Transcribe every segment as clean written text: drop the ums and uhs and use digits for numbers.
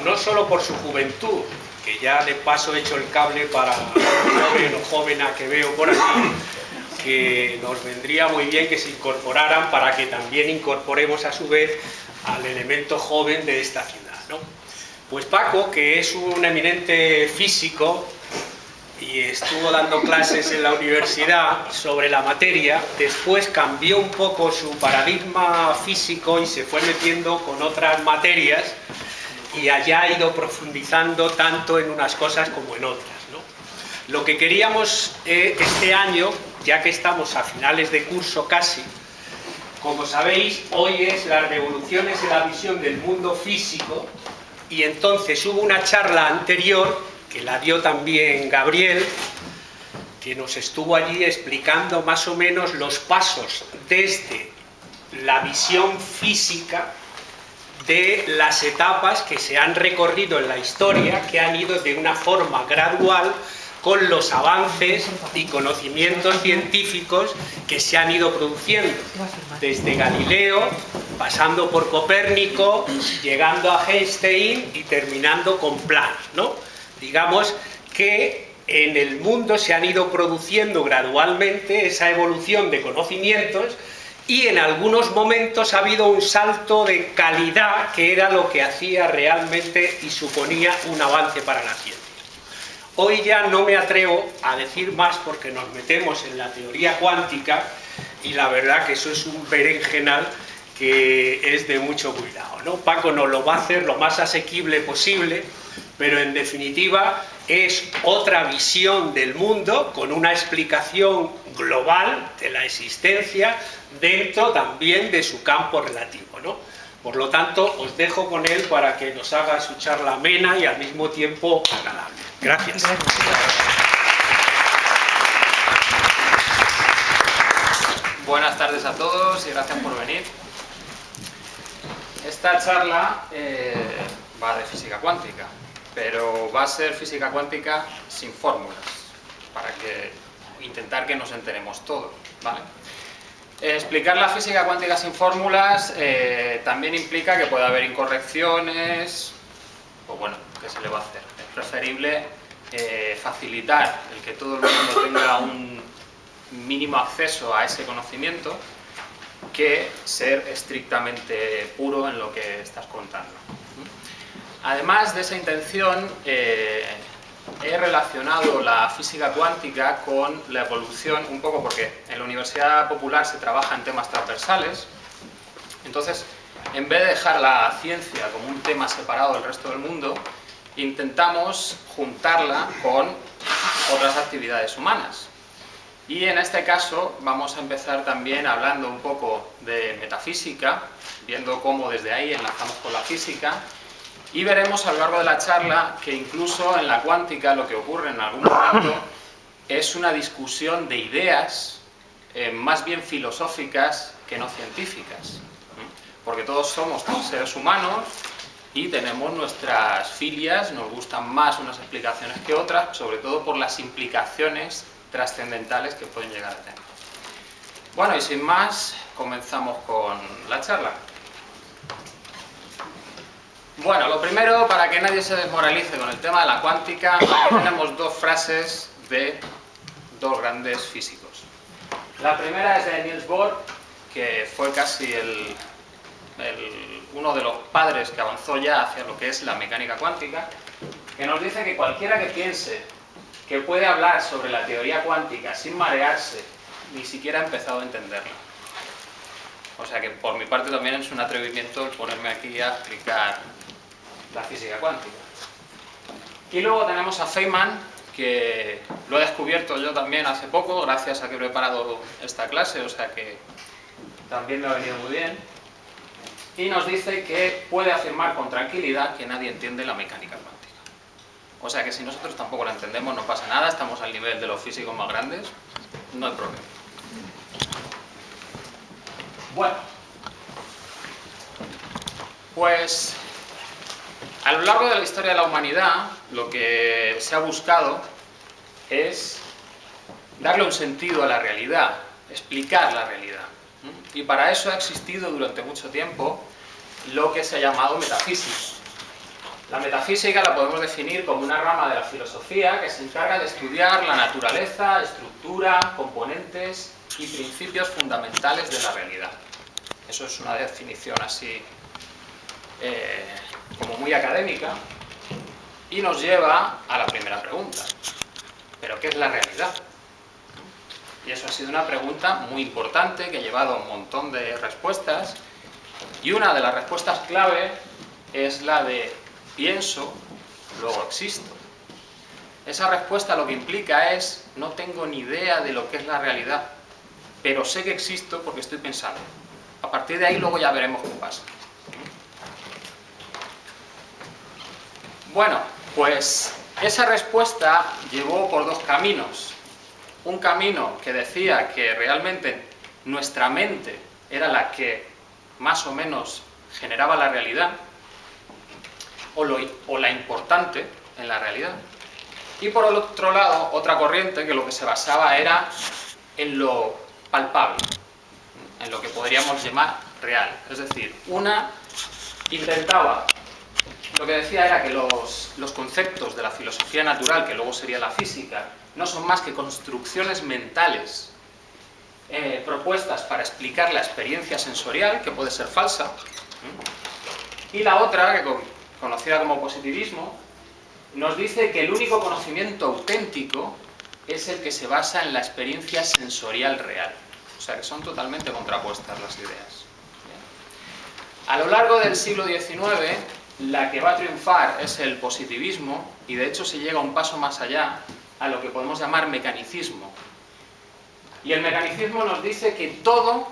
no solo por su juventud, que ya de paso he hecho el cable para un joven que veo por aquí, que nos vendría muy bien que se incorporaran para que también incorporemos a su vez al elemento joven de esta ciudad, ¿no? Pues Paco, que es un eminente físico y estuvo dando clases en la universidad sobre la materia, después cambió un poco su paradigma físico y se fue metiendo con otras materias y allá ha ido profundizando tanto en unas cosas como en otras, ¿no? Lo que queríamos este año, ya que estamos a finales de curso casi, como sabéis, hoy es las revoluciones en la visión del mundo físico, y entonces hubo una charla anterior que la dio también Gabriel, que nos estuvo allí explicando más o menos los pasos desde la visión física de las etapas que se han recorrido en la historia, que han ido de una forma gradual con los avances y conocimientos científicos que se han ido produciendo, desde Galileo, pasando por Copérnico, llegando a Einstein y terminando con Planck, ¿no? Digamos que en el mundo se han ido produciendo gradualmente esa evolución de conocimientos y en algunos momentos ha habido un salto de calidad que era lo que hacía realmente y suponía un avance para la ciencia. Hoy ya no me atrevo a decir más porque nos metemos en la teoría cuántica y la verdad que eso es un berenjenal que es de mucho cuidado, ¿no? Paco nos lo va a hacer lo más asequible posible, pero en definitiva es otra visión del mundo con una explicación global de la existencia dentro también de su campo relativo, ¿no? Por lo tanto, os dejo con él para que nos haga su charla amena y al mismo tiempo agradable. Gracias. Buenas tardes a todos y gracias por venir. Esta charla va de física cuántica, pero va a ser física cuántica sin fórmulas, para intentar que nos enteremos todos, ¿vale? Explicar la física cuántica sin fórmulas también implica que puede haber incorrecciones, pues bueno, ¿qué se le va a hacer? Es preferible facilitar el que todo el mundo tenga un mínimo acceso a ese conocimiento que ser estrictamente puro en lo que estás contando. Además de esa intención, he relacionado la física cuántica con la evolución un poco porque en la Universidad Popular se trabaja en temas transversales. Entonces, en vez de dejar la ciencia como un tema separado del resto del mundo, intentamos juntarla con otras actividades humanas. Y en este caso vamos a empezar también hablando un poco de metafísica, viendo cómo desde ahí enlazamos con la física, y veremos a lo largo de la charla que incluso en la cuántica lo que ocurre en algún momento es una discusión de ideas más bien filosóficas que no científicas, porque todos somos seres humanos y tenemos nuestras filias, nos gustan más unas explicaciones que otras, sobre todo por las implicaciones trascendentales que pueden llegar a tener. Bueno, y sin más, comenzamos con la charla. Bueno, lo primero, para que nadie se desmoralice con el tema de la cuántica, aquí tenemos dos frases de dos grandes físicos. La primera es de Niels Bohr, que fue casi uno de los padres que avanzó ya hacia lo que es la mecánica cuántica, que nos dice que cualquiera que piense que puede hablar sobre la teoría cuántica sin marearse, ni siquiera ha empezado a entenderla. O sea que por mi parte también es un atrevimiento el ponerme aquí a explicar la física cuántica. Y luego tenemos a Feynman, que lo he descubierto yo también hace poco, gracias a que he preparado esta clase, o sea que también me ha venido muy bien. Y nos dice que puede afirmar con tranquilidad que nadie entiende la mecánica cuántica. O sea que si nosotros tampoco la entendemos no pasa nada, estamos al nivel de los físicos más grandes, no hay problema. Bueno, pues a lo largo de la historia de la humanidad lo que se ha buscado es darle un sentido a la realidad, explicar la realidad. Y para eso ha existido durante mucho tiempo lo que se ha llamado metafísica. La metafísica la podemos definir como una rama de la filosofía que se encarga de estudiar la naturaleza, estructura, componentes y principios fundamentales de la realidad. Eso es una definición así como muy académica y nos lleva a la primera pregunta. ¿Pero qué es la realidad? Y eso ha sido una pregunta muy importante que ha llevado a un montón de respuestas, y una de las respuestas clave es la de pienso, luego existo. Esa respuesta lo que implica es no tengo ni idea de lo que es la realidad, pero sé que existo porque estoy pensando. A partir de ahí luego ya veremos qué pasa. Bueno, pues esa respuesta llevó por dos caminos. Un camino que decía que realmente nuestra mente era la que más o menos generaba la realidad, o la importante en la realidad. Y por el otro lado, otra corriente que lo que se basaba era en lo palpable, en lo que podríamos llamar real. Es decir, una intentaba, lo que decía era que los conceptos de la filosofía natural, que luego sería la física, no son más que construcciones mentales propuestas para explicar la experiencia sensorial, que puede ser falsa. Y la otra, que conocida como positivismo, nos dice que el único conocimiento auténtico es el que se basa en la experiencia sensorial real. O sea que son totalmente contrapuestas las ideas. A lo largo del siglo XIX, la que va a triunfar es el positivismo, y de hecho se llega un paso más allá a lo que podemos llamar mecanicismo. Y el mecanicismo nos dice que todo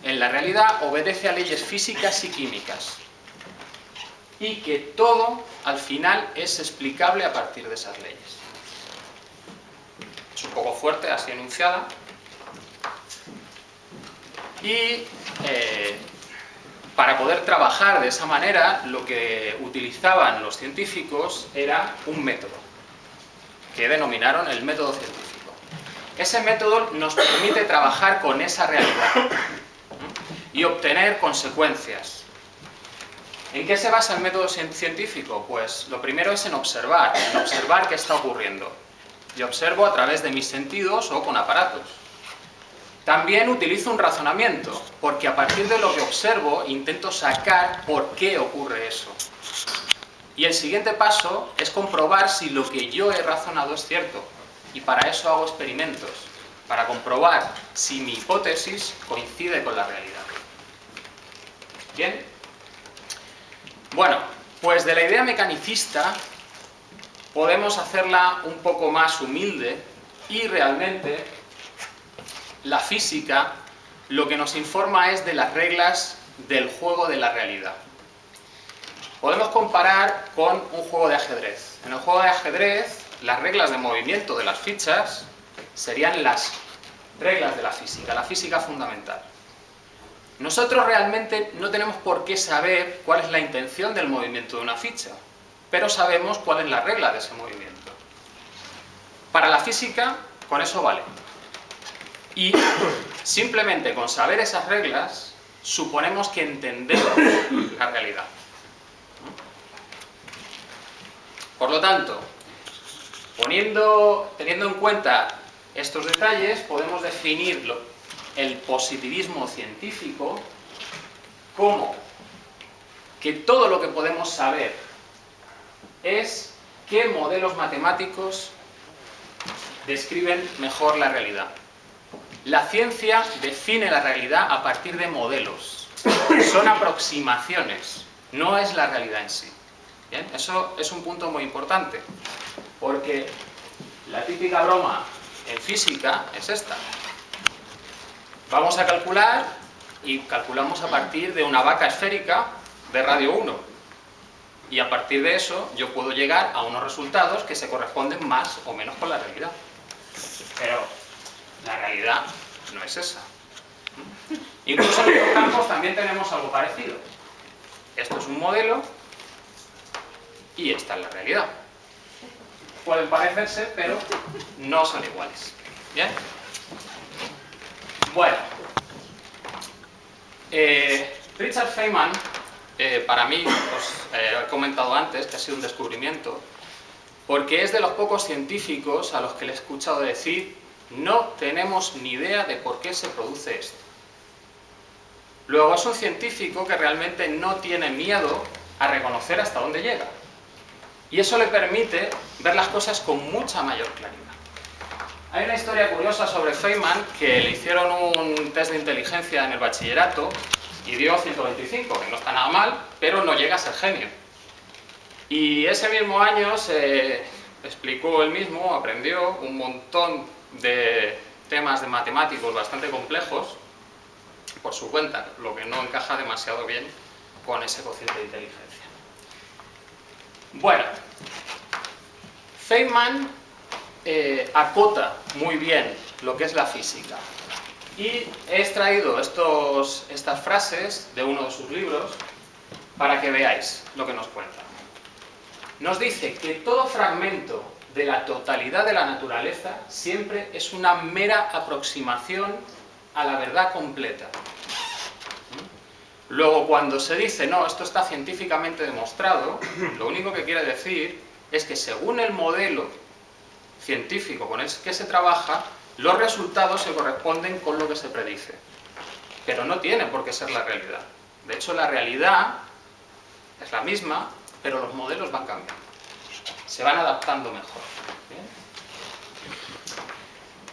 en la realidad obedece a leyes físicas y químicas, y que todo al final es explicable a partir de esas leyes. Es un poco fuerte así enunciada, y para poder trabajar de esa manera lo que utilizaban los científicos era un método que denominaron el método científico. Ese método nos permite trabajar con esa realidad y obtener consecuencias. ¿En qué se basa el método científico? Pues lo primero es en observar qué está ocurriendo. Yo observo a través de mis sentidos o con aparatos. También utilizo un razonamiento, porque a partir de lo que observo intento sacar por qué ocurre eso. Y el siguiente paso es comprobar si lo que yo he razonado es cierto. Y para eso hago experimentos, para comprobar si mi hipótesis coincide con la realidad. ¿Bien? Bueno, pues de la idea mecanicista podemos hacerla un poco más humilde, y realmente la física lo que nos informa es de las reglas del juego de la realidad. Podemos comparar con un juego de ajedrez. En el juego de ajedrez, las reglas de movimiento de las fichas serían las reglas de la física fundamental. Nosotros realmente no tenemos por qué saber cuál es la intención del movimiento de una ficha, pero sabemos cuál es la regla de ese movimiento. Para la física, con eso vale. Y simplemente con saber esas reglas, suponemos que entendemos la realidad. Por lo tanto, teniendo en cuenta estos detalles, podemos definir el positivismo científico como que todo lo que podemos saber es qué modelos matemáticos describen mejor la realidad. La ciencia define la realidad a partir de modelos. Son aproximaciones, no es la realidad en sí. ¿Bien? Eso es un punto muy importante, porque la típica broma en física es esta. Vamos a calcular, y calculamos a partir de una vaca esférica de radio 1. Y a partir de eso yo puedo llegar a unos resultados que se corresponden más o menos con la realidad. Pero la realidad no es esa. Incluso en los campos también tenemos algo parecido. Esto es un modelo y esta es la realidad. Pueden parecerse, pero no son iguales. ¿Bien? Bueno. Richard Feynman para mí, os he comentado antes que ha sido un descubrimiento, porque es de los pocos científicos a los que le he escuchado decir no tenemos ni idea de por qué se produce esto. Luego es un científico que realmente no tiene miedo a reconocer hasta dónde llega. Y eso le permite ver las cosas con mucha mayor claridad. Hay una historia curiosa sobre Feynman, que le hicieron un test de inteligencia en el bachillerato y dio 125, que no está nada mal, pero no llega a ser genio. Y ese mismo año se explicó él mismo, aprendió un montón de temas de matemáticos bastante complejos por su cuenta, lo que no encaja demasiado bien con ese cociente de inteligencia. Bueno, Feynman acota muy bien lo que es la física. Y he extraído estas frases de uno de sus libros para que veáis lo que nos cuenta. Nos dice que todo fragmento de la totalidad de la naturaleza siempre es una mera aproximación a la verdad completa. Luego, cuando se dice, no, esto está científicamente demostrado, lo único que quiere decir es que según el modelo científico con el que se trabaja, los resultados se corresponden con lo que se predice. Pero no tiene por qué ser la realidad. De hecho, la realidad es la misma, pero los modelos van cambiando. Se van adaptando mejor. ¿Bien?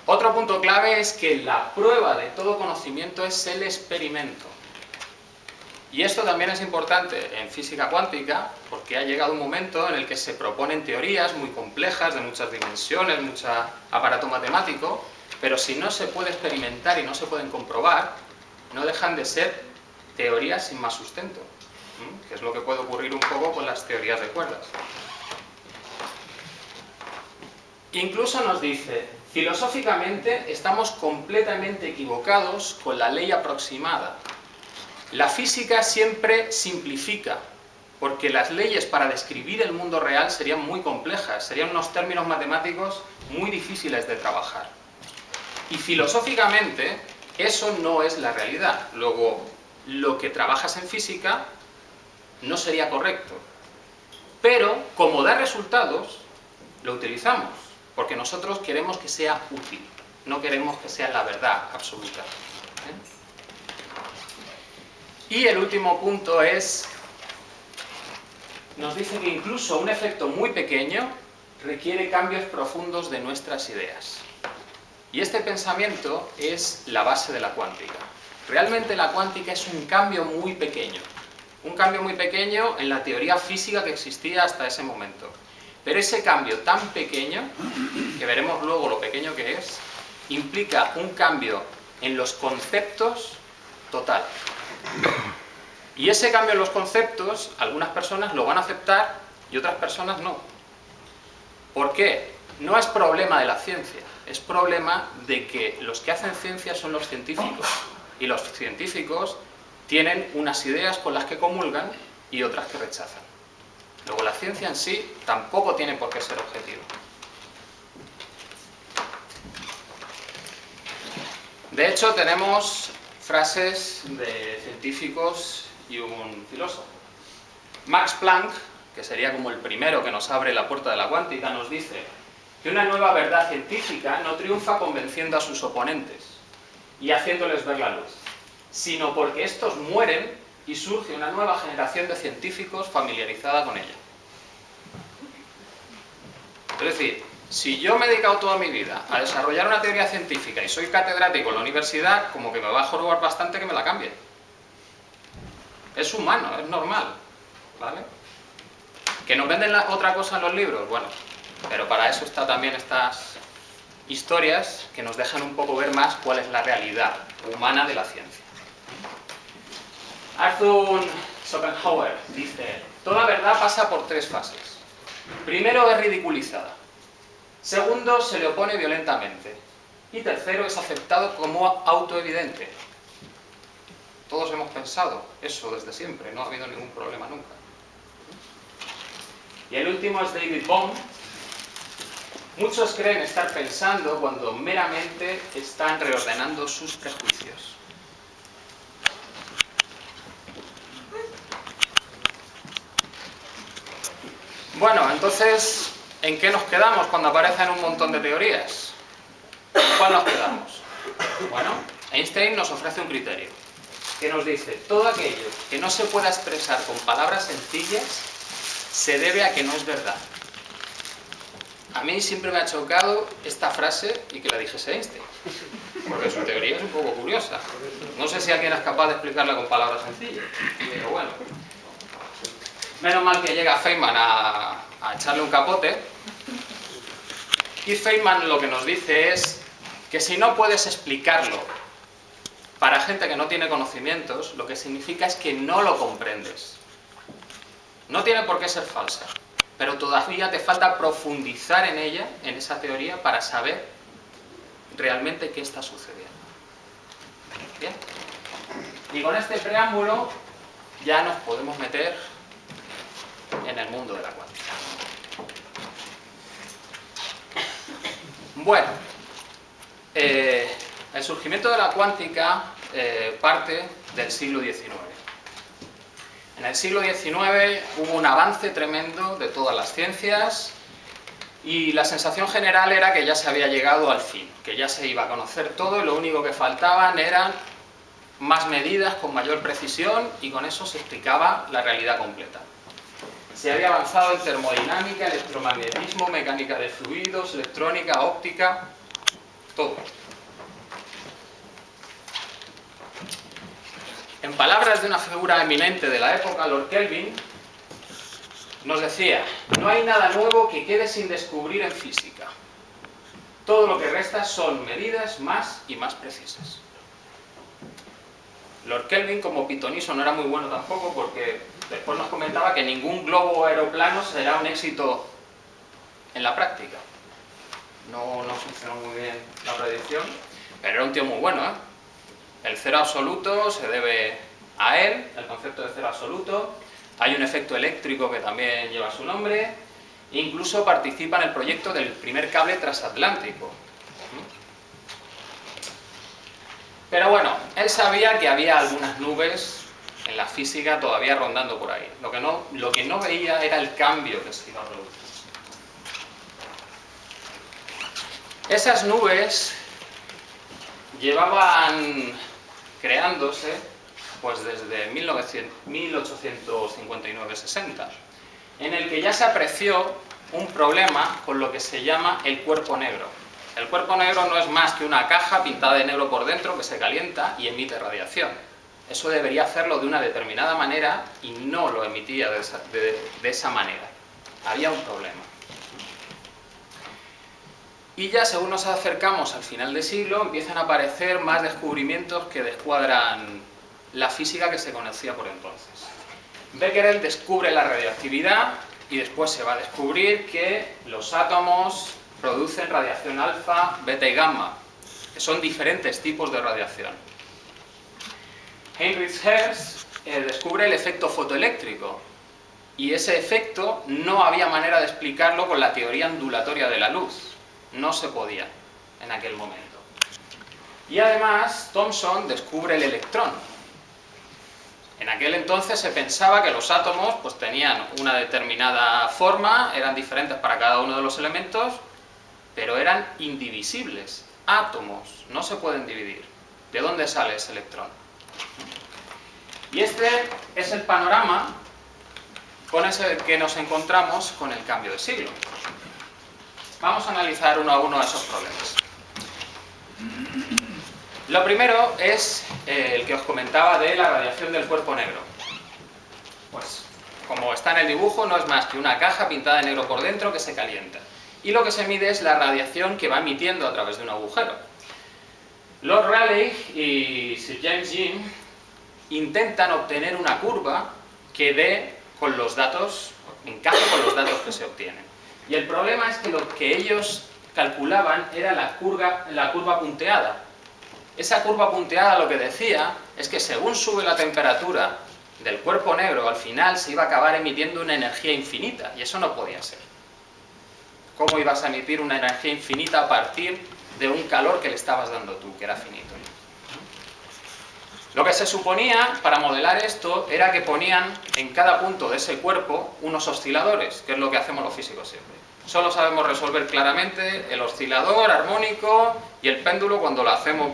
Otro punto clave es que la prueba de todo conocimiento es el experimento. Y esto también es importante en física cuántica, porque ha llegado un momento en el que se proponen teorías muy complejas, de muchas dimensiones, mucho aparato matemático, pero si no se puede experimentar y no se pueden comprobar, no dejan de ser teorías sin más sustento, que es lo que puede ocurrir un poco con las teorías de cuerdas. Incluso nos dice, filosóficamente estamos completamente equivocados con la ley aproximada. La física siempre simplifica, porque las leyes para describir el mundo real serían muy complejas, serían unos términos matemáticos muy difíciles de trabajar. Y filosóficamente eso no es la realidad. Luego, lo que trabajas en física no sería correcto. Pero, como da resultados, lo utilizamos, porque nosotros queremos que sea útil, no queremos que sea la verdad absoluta. Y el último punto es, nos dice que incluso un efecto muy pequeño requiere cambios profundos de nuestras ideas. Y este pensamiento es la base de la cuántica. Realmente la cuántica es un cambio muy pequeño en la teoría física que existía hasta ese momento. Pero ese cambio tan pequeño, que veremos luego lo pequeño que es, implica un cambio en los conceptos total. Y ese cambio en los conceptos, algunas personas lo van a aceptar y otras personas no. ¿Por qué? No es problema de la ciencia, es problema de que los que hacen ciencia son los científicos. Y los científicos tienen unas ideas con las que comulgan y otras que rechazan. Luego la ciencia en sí tampoco tiene por qué ser objetiva. De hecho, tenemos frases de científicos y un filósofo. Max Planck, que sería como el primero que nos abre la puerta de la cuántica, nos dice que una nueva verdad científica no triunfa convenciendo a sus oponentes y haciéndoles ver la luz, sino porque estos mueren y surge una nueva generación de científicos familiarizada con ella. Es decir, si yo me he dedicado toda mi vida a desarrollar una teoría científica y soy catedrático en la universidad, como que me va a jorobar bastante que me la cambie. Es humano, es normal, ¿vale? ¿Que nos venden otra cosa en los libros? Bueno, pero para eso están también estas historias que nos dejan un poco ver más cuál es la realidad humana de la ciencia. Arthur Schopenhauer dice, toda verdad pasa por tres fases. Primero es ridiculizada. Segundo, se le opone violentamente. Y tercero, es aceptado como autoevidente. Todos hemos pensado eso desde siempre, no ha habido ningún problema nunca. Y el último es David Bohm. Muchos creen estar pensando cuando meramente están reordenando sus prejuicios. Bueno, entonces, ¿en qué nos quedamos cuando aparecen un montón de teorías? ¿En cuál nos quedamos? Bueno, Einstein nos ofrece un criterio que nos dice: todo aquello que no se pueda expresar con palabras sencillas se debe a que no es verdad. A mí siempre me ha chocado esta frase y que la dijese Einstein, porque su teoría es un poco curiosa. No sé si alguien es capaz de explicarla con palabras sencillas, pero bueno. Menos mal que llega Feynman a echarle un capote. Y Feynman lo que nos dice es que si no puedes explicarlo para gente que no tiene conocimientos, lo que significa es que no lo comprendes. No tiene por qué ser falsa, pero todavía te falta profundizar en ella, en esa teoría, para saber realmente qué está sucediendo. Bien. Y con este preámbulo ya nos podemos meter en el mundo de la cuántica. Bueno, el surgimiento de la cuántica parte del siglo XIX. En el siglo XIX hubo un avance tremendo de todas las ciencias y la sensación general era que ya se había llegado al fin, que ya se iba a conocer todo y lo único que faltaban eran más medidas con mayor precisión y con eso se explicaba la realidad completa. Se había avanzado en termodinámica, electromagnetismo, mecánica de fluidos, electrónica, óptica, todo. En palabras de una figura eminente de la época, Lord Kelvin, nos decía: no hay nada nuevo que quede sin descubrir en física. Todo lo que resta son medidas más y más precisas. Lord Kelvin, como pitoniso, no era muy bueno tampoco, porque después nos comentaba que ningún globo o aeroplano será un éxito en la práctica. No funcionó muy bien la predicción, pero era un tío muy bueno, ¿eh? El cero absoluto se debe a él, el concepto de cero absoluto. Hay un efecto eléctrico que también lleva su nombre. Incluso participa en el proyecto del primer cable transatlántico. Pero bueno, él sabía que había algunas nubes en la física todavía rondando por ahí. Lo que no veía era el cambio que se iba a producir. Esas nubes llevaban creándose pues desde 1859-60, en el que ya se apreció un problema con lo que se llama el cuerpo negro. El cuerpo negro no es más que una caja pintada de negro por dentro que se calienta y emite radiación. Eso debería hacerlo de una determinada manera y no lo emitía de esa manera. Había un problema. Y ya según nos acercamos al final del siglo, empiezan a aparecer más descubrimientos que descuadran la física que se conocía por entonces. Becquerel descubre la radioactividad y después se va a descubrir que los átomos producen radiación alfa, beta y gamma, que son diferentes tipos de radiación. Heinrich Hertz descubre el efecto fotoeléctrico y ese efecto no había manera de explicarlo con la teoría ondulatoria de la luz. No se podía en aquel momento. Y además Thomson descubre el electrón. En aquel entonces se pensaba que los átomos pues tenían una determinada forma, eran diferentes para cada uno de los elementos, pero eran indivisibles. Átomos no se pueden dividir. ¿De dónde sale ese electrón? Y este es el panorama con ese que nos encontramos con el cambio de siglo. Vamos a analizar uno a uno esos problemas. Lo primero es el que os comentaba de la radiación del cuerpo negro. Pues, como está en el dibujo, no es más que una caja pintada de negro por dentro que se calienta. Y lo que se mide es la radiación que va emitiendo a través de un agujero. Lord Rayleigh y Sir James Jean intentan obtener una curva que dé con los datos, encaje con los datos que se obtienen. Y el problema es que lo que ellos calculaban era la curva punteada. Esa curva punteada lo que decía es que según sube la temperatura del cuerpo negro, al final se iba a acabar emitiendo una energía infinita, y eso no podía ser. ¿Cómo ibas a emitir una energía infinita a partir de un calor que le estabas dando tú, que era finito? Lo que se suponía para modelar esto era que ponían en cada punto de ese cuerpo unos osciladores, que es lo que hacemos los físicos siempre. Solo sabemos resolver claramente el oscilador armónico y el péndulo cuando lo hacemos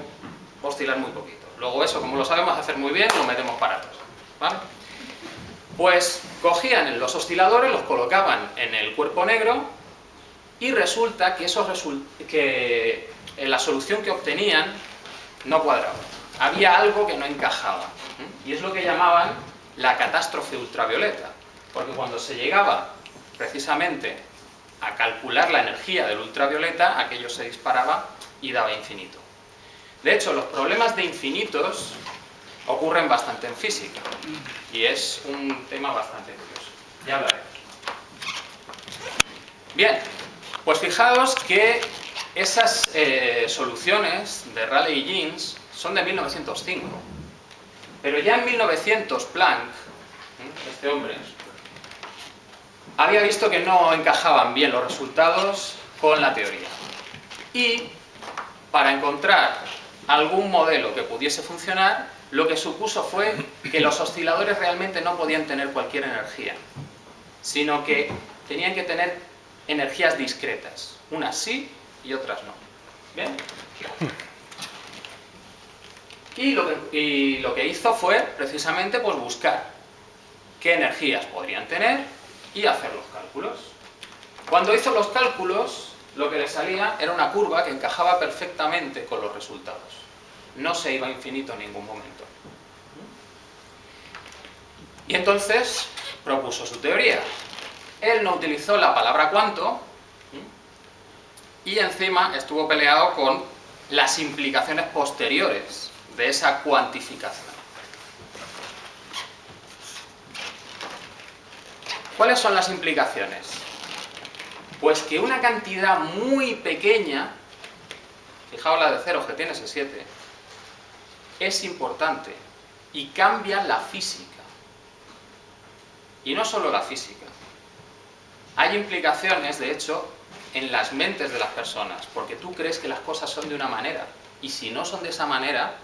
oscilar muy poquito. Luego eso, como lo sabemos hacer muy bien, lo metemos para atrás, ¿vale? Pues cogían los osciladores, los colocaban en el cuerpo negro y resulta que la solución que obtenían no cuadraba. Había algo que no encajaba. Y es lo que llamaban la catástrofe ultravioleta. Porque cuando se llegaba precisamente a calcular la energía del ultravioleta, aquello se disparaba y daba infinito. De hecho, los problemas de infinitos ocurren bastante en física. Y es un tema bastante curioso. Ya hablaré. Bien, pues fijaos que esas soluciones de Rayleigh y Jeans son de 1905. Pero ya en 1900 Planck, este hombre, había visto que no encajaban bien los resultados con la teoría. Y para encontrar algún modelo que pudiese funcionar, lo que supuso fue que los osciladores realmente no podían tener cualquier energía, sino que tenían que tener energías discretas. Unas sí y otras no. ¿Bien? Y lo que hizo fue, precisamente, pues buscar qué energías podrían tener y hacer los cálculos. Cuando hizo los cálculos, lo que le salía era una curva que encajaba perfectamente con los resultados. No se iba a infinito en ningún momento. Y entonces propuso su teoría. Él no utilizó la palabra cuánto y encima estuvo peleado con las implicaciones posteriores de esa cuantificación. ¿Cuáles son las implicaciones? Pues que una cantidad muy pequeña, fijaos la de ceros que tiene ese 7, es importante y cambia la física. Y no solo la física. Hay implicaciones, de hecho, en las mentes de las personas, porque tú crees que las cosas son de una manera, y si no son de esa manera,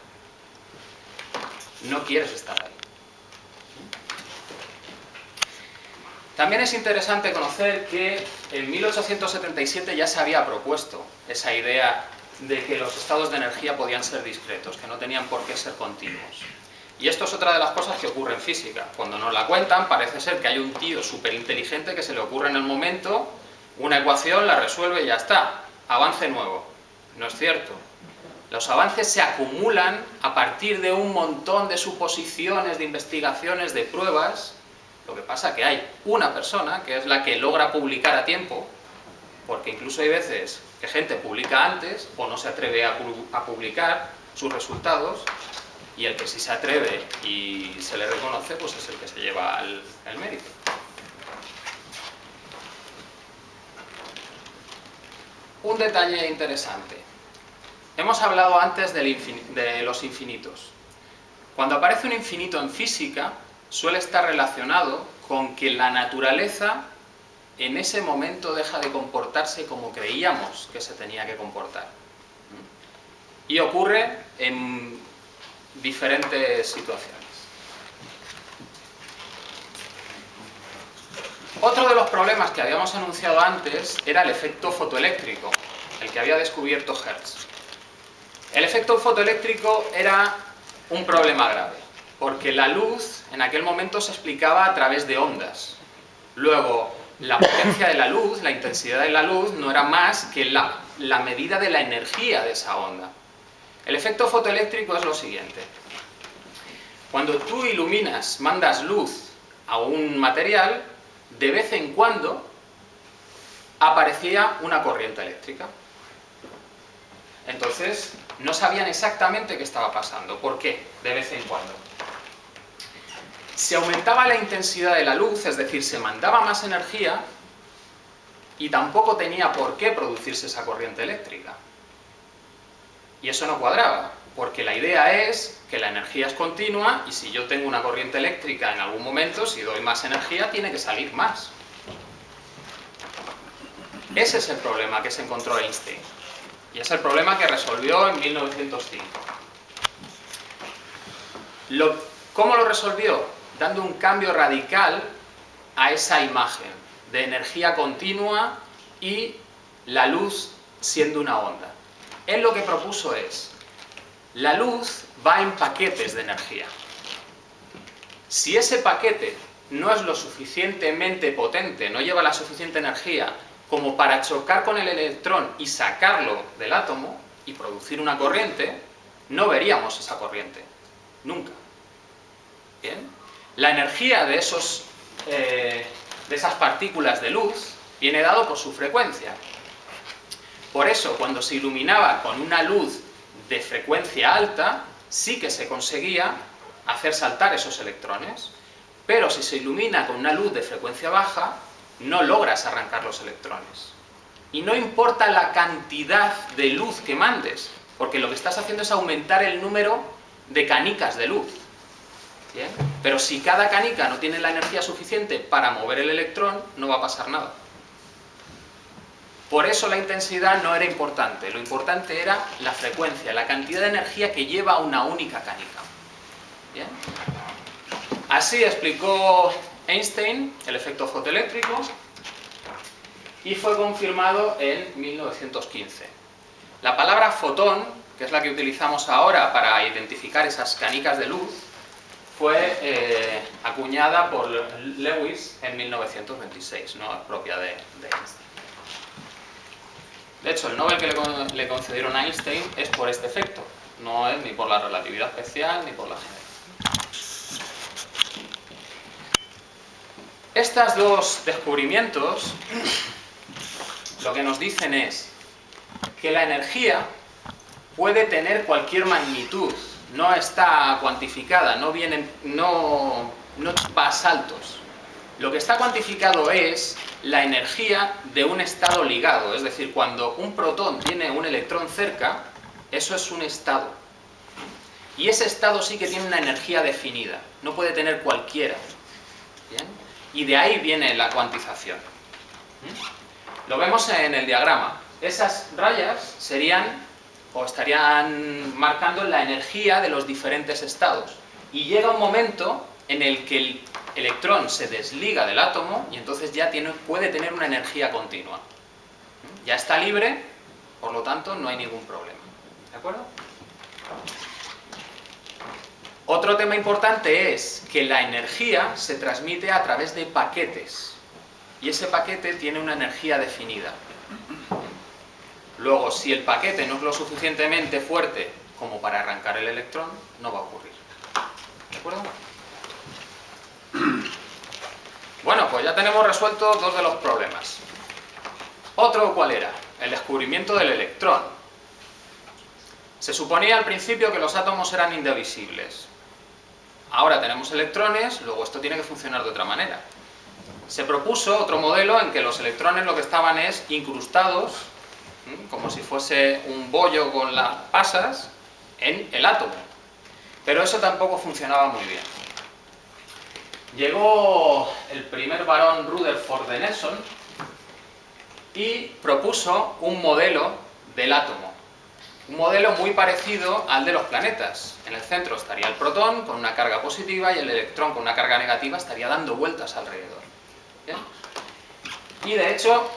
no quieres estar ahí. También es interesante conocer que en 1877 ya se había propuesto esa idea de que los estados de energía podían ser discretos, que no tenían por qué ser continuos. Y esto es otra de las cosas que ocurre en física. Cuando nos la cuentan, parece ser que hay un tío súper inteligente que se le ocurre en el momento una ecuación, la resuelve y ya está. Avance nuevo. No es cierto. Los avances se acumulan a partir de un montón de suposiciones, de investigaciones, de pruebas. Lo que pasa es que hay una persona que es la que logra publicar a tiempo, porque incluso hay veces que gente publica antes o no se atreve a publicar sus resultados, y el que sí se atreve y se le reconoce, pues es el que se lleva el mérito. Un detalle interesante. Hemos hablado antes de los infinitos. Cuando aparece un infinito en física, suele estar relacionado con que la naturaleza en ese momento deja de comportarse como creíamos que se tenía que comportar. Y ocurre en diferentes situaciones. Otro de los problemas que habíamos anunciado antes era el efecto fotoeléctrico, el que había descubierto Hertz. El efecto fotoeléctrico era un problema grave, porque la luz en aquel momento se explicaba a través de ondas. Luego, la potencia de la luz, la intensidad de la luz, no era más que la medida de la energía de esa onda. El efecto fotoeléctrico es lo siguiente. Cuando tú iluminas, mandas luz a un material, de vez en cuando aparecía una corriente eléctrica. Entonces, no sabían exactamente qué estaba pasando. ¿Por qué? De vez en cuando. Se aumentaba la intensidad de la luz, es decir, se mandaba más energía y tampoco tenía por qué producirse esa corriente eléctrica. Y eso no cuadraba, porque la idea es que la energía es continua y si yo tengo una corriente eléctrica en algún momento, si doy más energía, tiene que salir más. Ese es el problema que se encontró Einstein. Y es el problema que resolvió en 1905. ¿Cómo lo resolvió? Dando un cambio radical a esa imagen de energía continua y la luz siendo una onda. Él lo que propuso es, la luz va en paquetes de energía. Si ese paquete no es lo suficientemente potente, no lleva la suficiente energía como para chocar con el electrón y sacarlo del átomo y producir una corriente, no veríamos esa corriente. Nunca. ¿Bien? La energía de esas partículas de luz viene dado por su frecuencia. Por eso, cuando se iluminaba con una luz de frecuencia alta, sí que se conseguía hacer saltar esos electrones, pero si se ilumina con una luz de frecuencia baja, no logras arrancar los electrones. Y no importa la cantidad de luz que mandes, porque lo que estás haciendo es aumentar el número de canicas de luz. ¿Bien? Pero si cada canica no tiene la energía suficiente para mover el electrón, no va a pasar nada. Por eso la intensidad no era importante, lo importante era la frecuencia, la cantidad de energía que lleva una única canica. ¿Bien? Así explicó Einstein el efecto fotoeléctrico y fue confirmado en 1915. La palabra fotón, que es la que utilizamos ahora para identificar esas canicas de luz, fue acuñada por Lewis en 1926, no es propia de Einstein. De hecho, el Nobel que le concedieron a Einstein es por este efecto, no es ni por la relatividad especial ni por la general. Estos dos descubrimientos lo que nos dicen es que la energía puede tener cualquier magnitud, no está cuantificada, no va a saltos. Lo que está cuantificado es la energía de un estado ligado, es decir, cuando un protón tiene un electrón cerca, eso es un estado. Y ese estado sí que tiene una energía definida, no puede tener cualquiera. ¿Bien? Y de ahí viene la cuantización. Lo vemos en el diagrama. Esas rayas estarían marcando la energía de los diferentes estados. Y llega un momento en el que el electrón se desliga del átomo y entonces ya puede tener una energía continua. Ya está libre, por lo tanto no hay ningún problema. ¿De acuerdo? Otro tema importante es que la energía se transmite a través de paquetes y ese paquete tiene una energía definida. Luego, si el paquete no es lo suficientemente fuerte como para arrancar el electrón, no va a ocurrir. ¿De acuerdo? Bueno, pues ya tenemos resueltos dos de los problemas. ¿Otro cuál era? El descubrimiento del electrón. Se suponía al principio que los átomos eran indivisibles. Ahora tenemos electrones, luego esto tiene que funcionar de otra manera. Se propuso otro modelo en que los electrones lo que estaban es incrustados, como si fuese un bollo con las pasas, en el átomo. Pero eso tampoco funcionaba muy bien. Llegó el primer barón Rutherford de Nelson y propuso un modelo del átomo. Un modelo muy parecido al de los planetas. En el centro estaría el protón con una carga positiva y el electrón con una carga negativa estaría dando vueltas alrededor. ¿Bien? Y de hecho,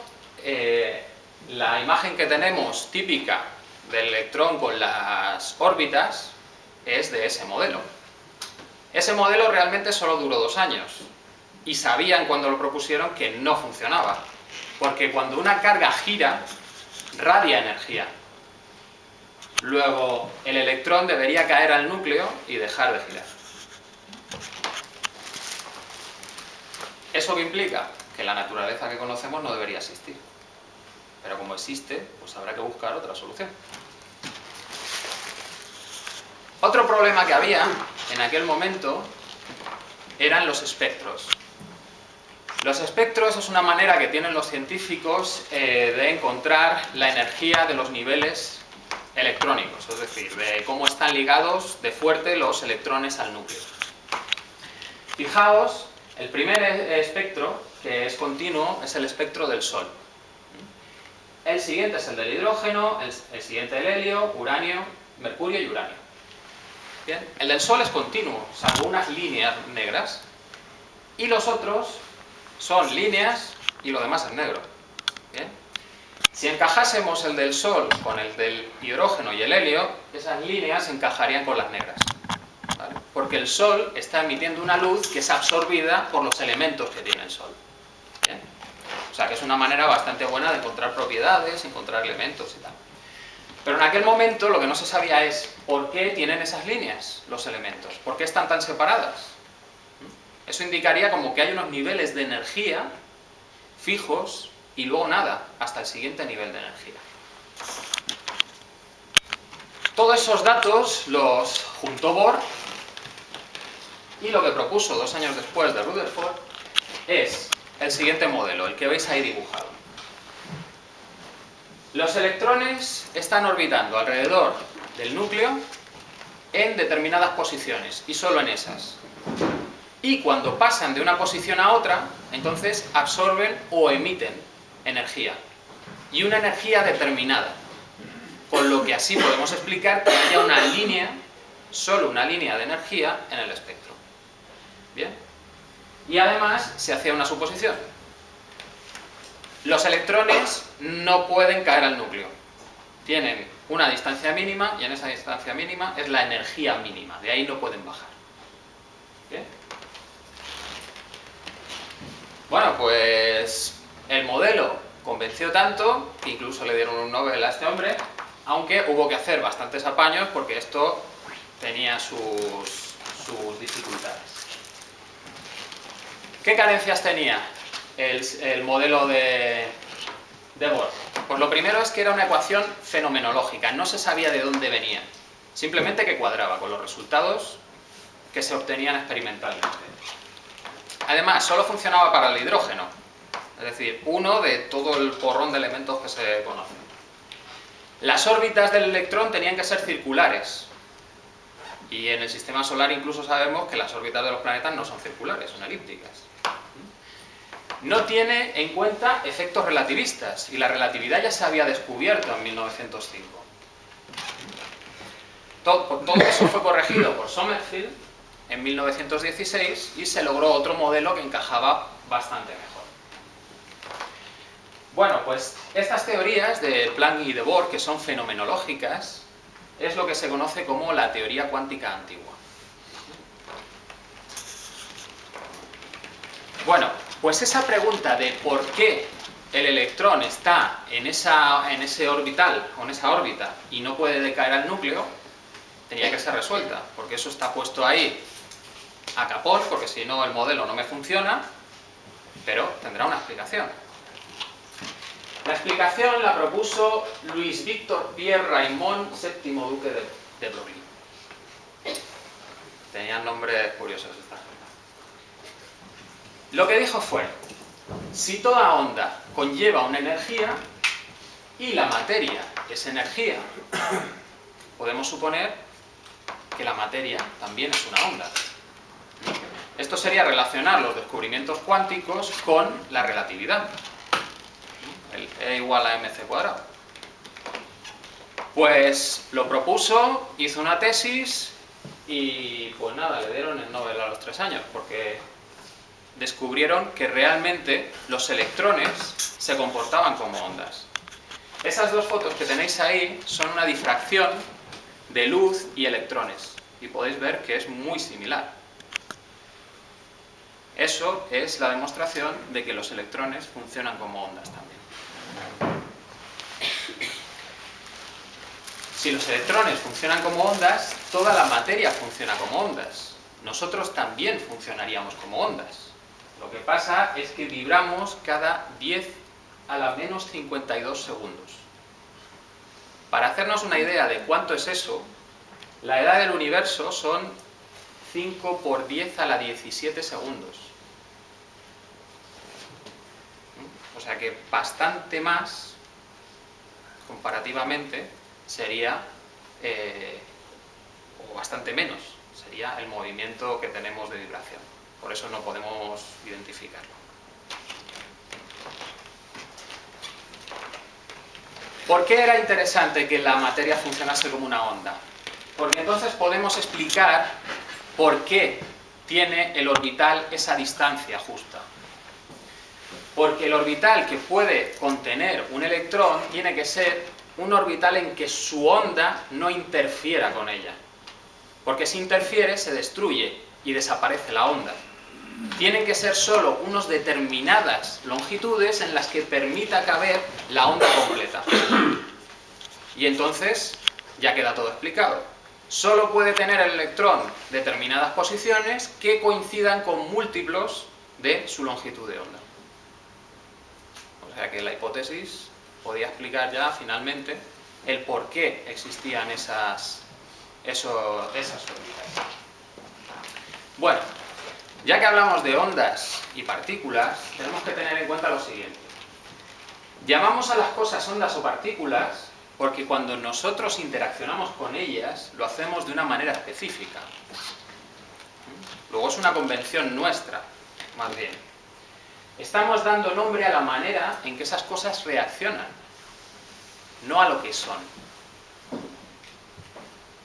la imagen que tenemos típica del electrón con las órbitas es de ese modelo. Ese modelo realmente solo duró 2 años y sabían cuando lo propusieron que no funcionaba, porque cuando una carga gira, radia energía. Luego, el electrón debería caer al núcleo y dejar de girar. ¿Eso qué implica? Que la naturaleza que conocemos no debería existir. Pero como existe, pues habrá que buscar otra solución. Otro problema que había en aquel momento eran los espectros. Los espectros es una manera que tienen los científicos de encontrar la energía de los niveles electrónicos, es decir, de cómo están ligados de fuerte los electrones al núcleo. Fijaos, el primer espectro, que es continuo, es el espectro del Sol. El siguiente es el del hidrógeno, el siguiente el helio, uranio, mercurio y uranio. Bien, el del Sol es continuo, salvo unas líneas negras, y los otros son líneas y lo demás es negro. Bien. Si encajásemos el del Sol con el del hidrógeno y el helio, esas líneas encajarían con las negras, ¿vale? Porque el Sol está emitiendo una luz que es absorbida por los elementos que tiene el Sol. Bien. O sea que es una manera bastante buena de encontrar propiedades, encontrar elementos y tal. Pero en aquel momento lo que no se sabía es por qué tienen esas líneas los elementos, por qué están tan separadas. Eso indicaría como que hay unos niveles de energía fijos y luego nada, hasta el siguiente nivel de energía. Todos esos datos los juntó Bohr y lo que propuso 2 años después de Rutherford es el siguiente modelo, el que veis ahí dibujado. Los electrones están orbitando alrededor del núcleo en determinadas posiciones y solo en esas. Y cuando pasan de una posición a otra, entonces absorben o emiten energía. Y una energía determinada. Con lo que así podemos explicar que haya una línea, solo una línea de energía en el espectro. ¿Bien? Y además se hacía una suposición. Los electrones no pueden caer al núcleo. Tienen una distancia mínima y en esa distancia mínima es la energía mínima. De ahí no pueden bajar. ¿Bien? Bueno, pues el modelo convenció tanto que incluso le dieron un Nobel a este hombre, aunque hubo que hacer bastantes apaños porque esto tenía sus dificultades. ¿Qué carencias tenía el modelo de Bohr? Pues lo primero es que era una ecuación fenomenológica, no se sabía de dónde venía, simplemente que cuadraba con los resultados que se obtenían experimentalmente. Además, solo funcionaba para el hidrógeno, es decir, uno de todo el porrón de elementos que se conocen. Las órbitas del electrón tenían que ser circulares, y en el sistema solar incluso sabemos que las órbitas de los planetas no son circulares, son elípticas. No tiene en cuenta efectos relativistas, y la relatividad ya se había descubierto en 1905. Todo eso fue corregido por Sommerfeld en 1916 y se logró otro modelo que encajaba bastante mejor. Bueno, pues estas teorías de Planck y de Bohr, que son fenomenológicas, es lo que se conoce como la teoría cuántica antigua. Bueno, pues esa pregunta de por qué el electrón está en ese orbital o en esa órbita y no puede decaer al núcleo, tenía que ser resuelta, porque eso está puesto ahí a capón, porque si no el modelo no me funciona, pero tendrá una explicación. La explicación la propuso Louis Victor Pierre Raymond, séptimo duque de Broglie. Tenían nombres curiosos esta gente. Lo que dijo fue, si toda onda conlleva una energía y la materia es energía, podemos suponer que la materia también es una onda. Esto sería relacionar los descubrimientos cuánticos con la relatividad. El E igual a mc cuadrado. Pues lo propuso, hizo una tesis y pues nada, le dieron el Nobel a los 3 años, porque descubrieron que realmente los electrones se comportaban como ondas. Esas dos fotos que tenéis ahí son una difracción de luz y electrones, y podéis ver que es muy similar. Eso es la demostración de que los electrones funcionan como ondas también. Si los electrones funcionan como ondas, toda la materia funciona como ondas. Nosotros también funcionaríamos como ondas. Lo que pasa es que vibramos cada 10 a la menos 52 segundos. Para hacernos una idea de cuánto es eso, la edad del universo son 5 por 10 a la 17 segundos. O sea que bastante más, comparativamente, sería, o bastante menos, sería el movimiento que tenemos de vibración. Por eso no podemos identificarlo. ¿Por qué era interesante que la materia funcionase como una onda? Porque entonces podemos explicar por qué tiene el orbital esa distancia justa. Porque el orbital que puede contener un electrón tiene que ser un orbital en que su onda no interfiera con ella. Porque si interfiere se destruye y desaparece la onda. Tienen que ser solo unas determinadas longitudes en las que permita caber la onda completa. Y entonces ya queda todo explicado. Solo puede tener el electrón determinadas posiciones que coincidan con múltiplos de su longitud de onda. O sea que la hipótesis podía explicar ya finalmente el por qué existían esas órbitas. Bueno, ya que hablamos de ondas y partículas, tenemos que tener en cuenta lo siguiente. Llamamos a las cosas ondas o partículas porque cuando nosotros interaccionamos con ellas, lo hacemos de una manera específica. Luego es una convención nuestra, más bien. Estamos dando nombre a la manera en que esas cosas reaccionan, no a lo que son.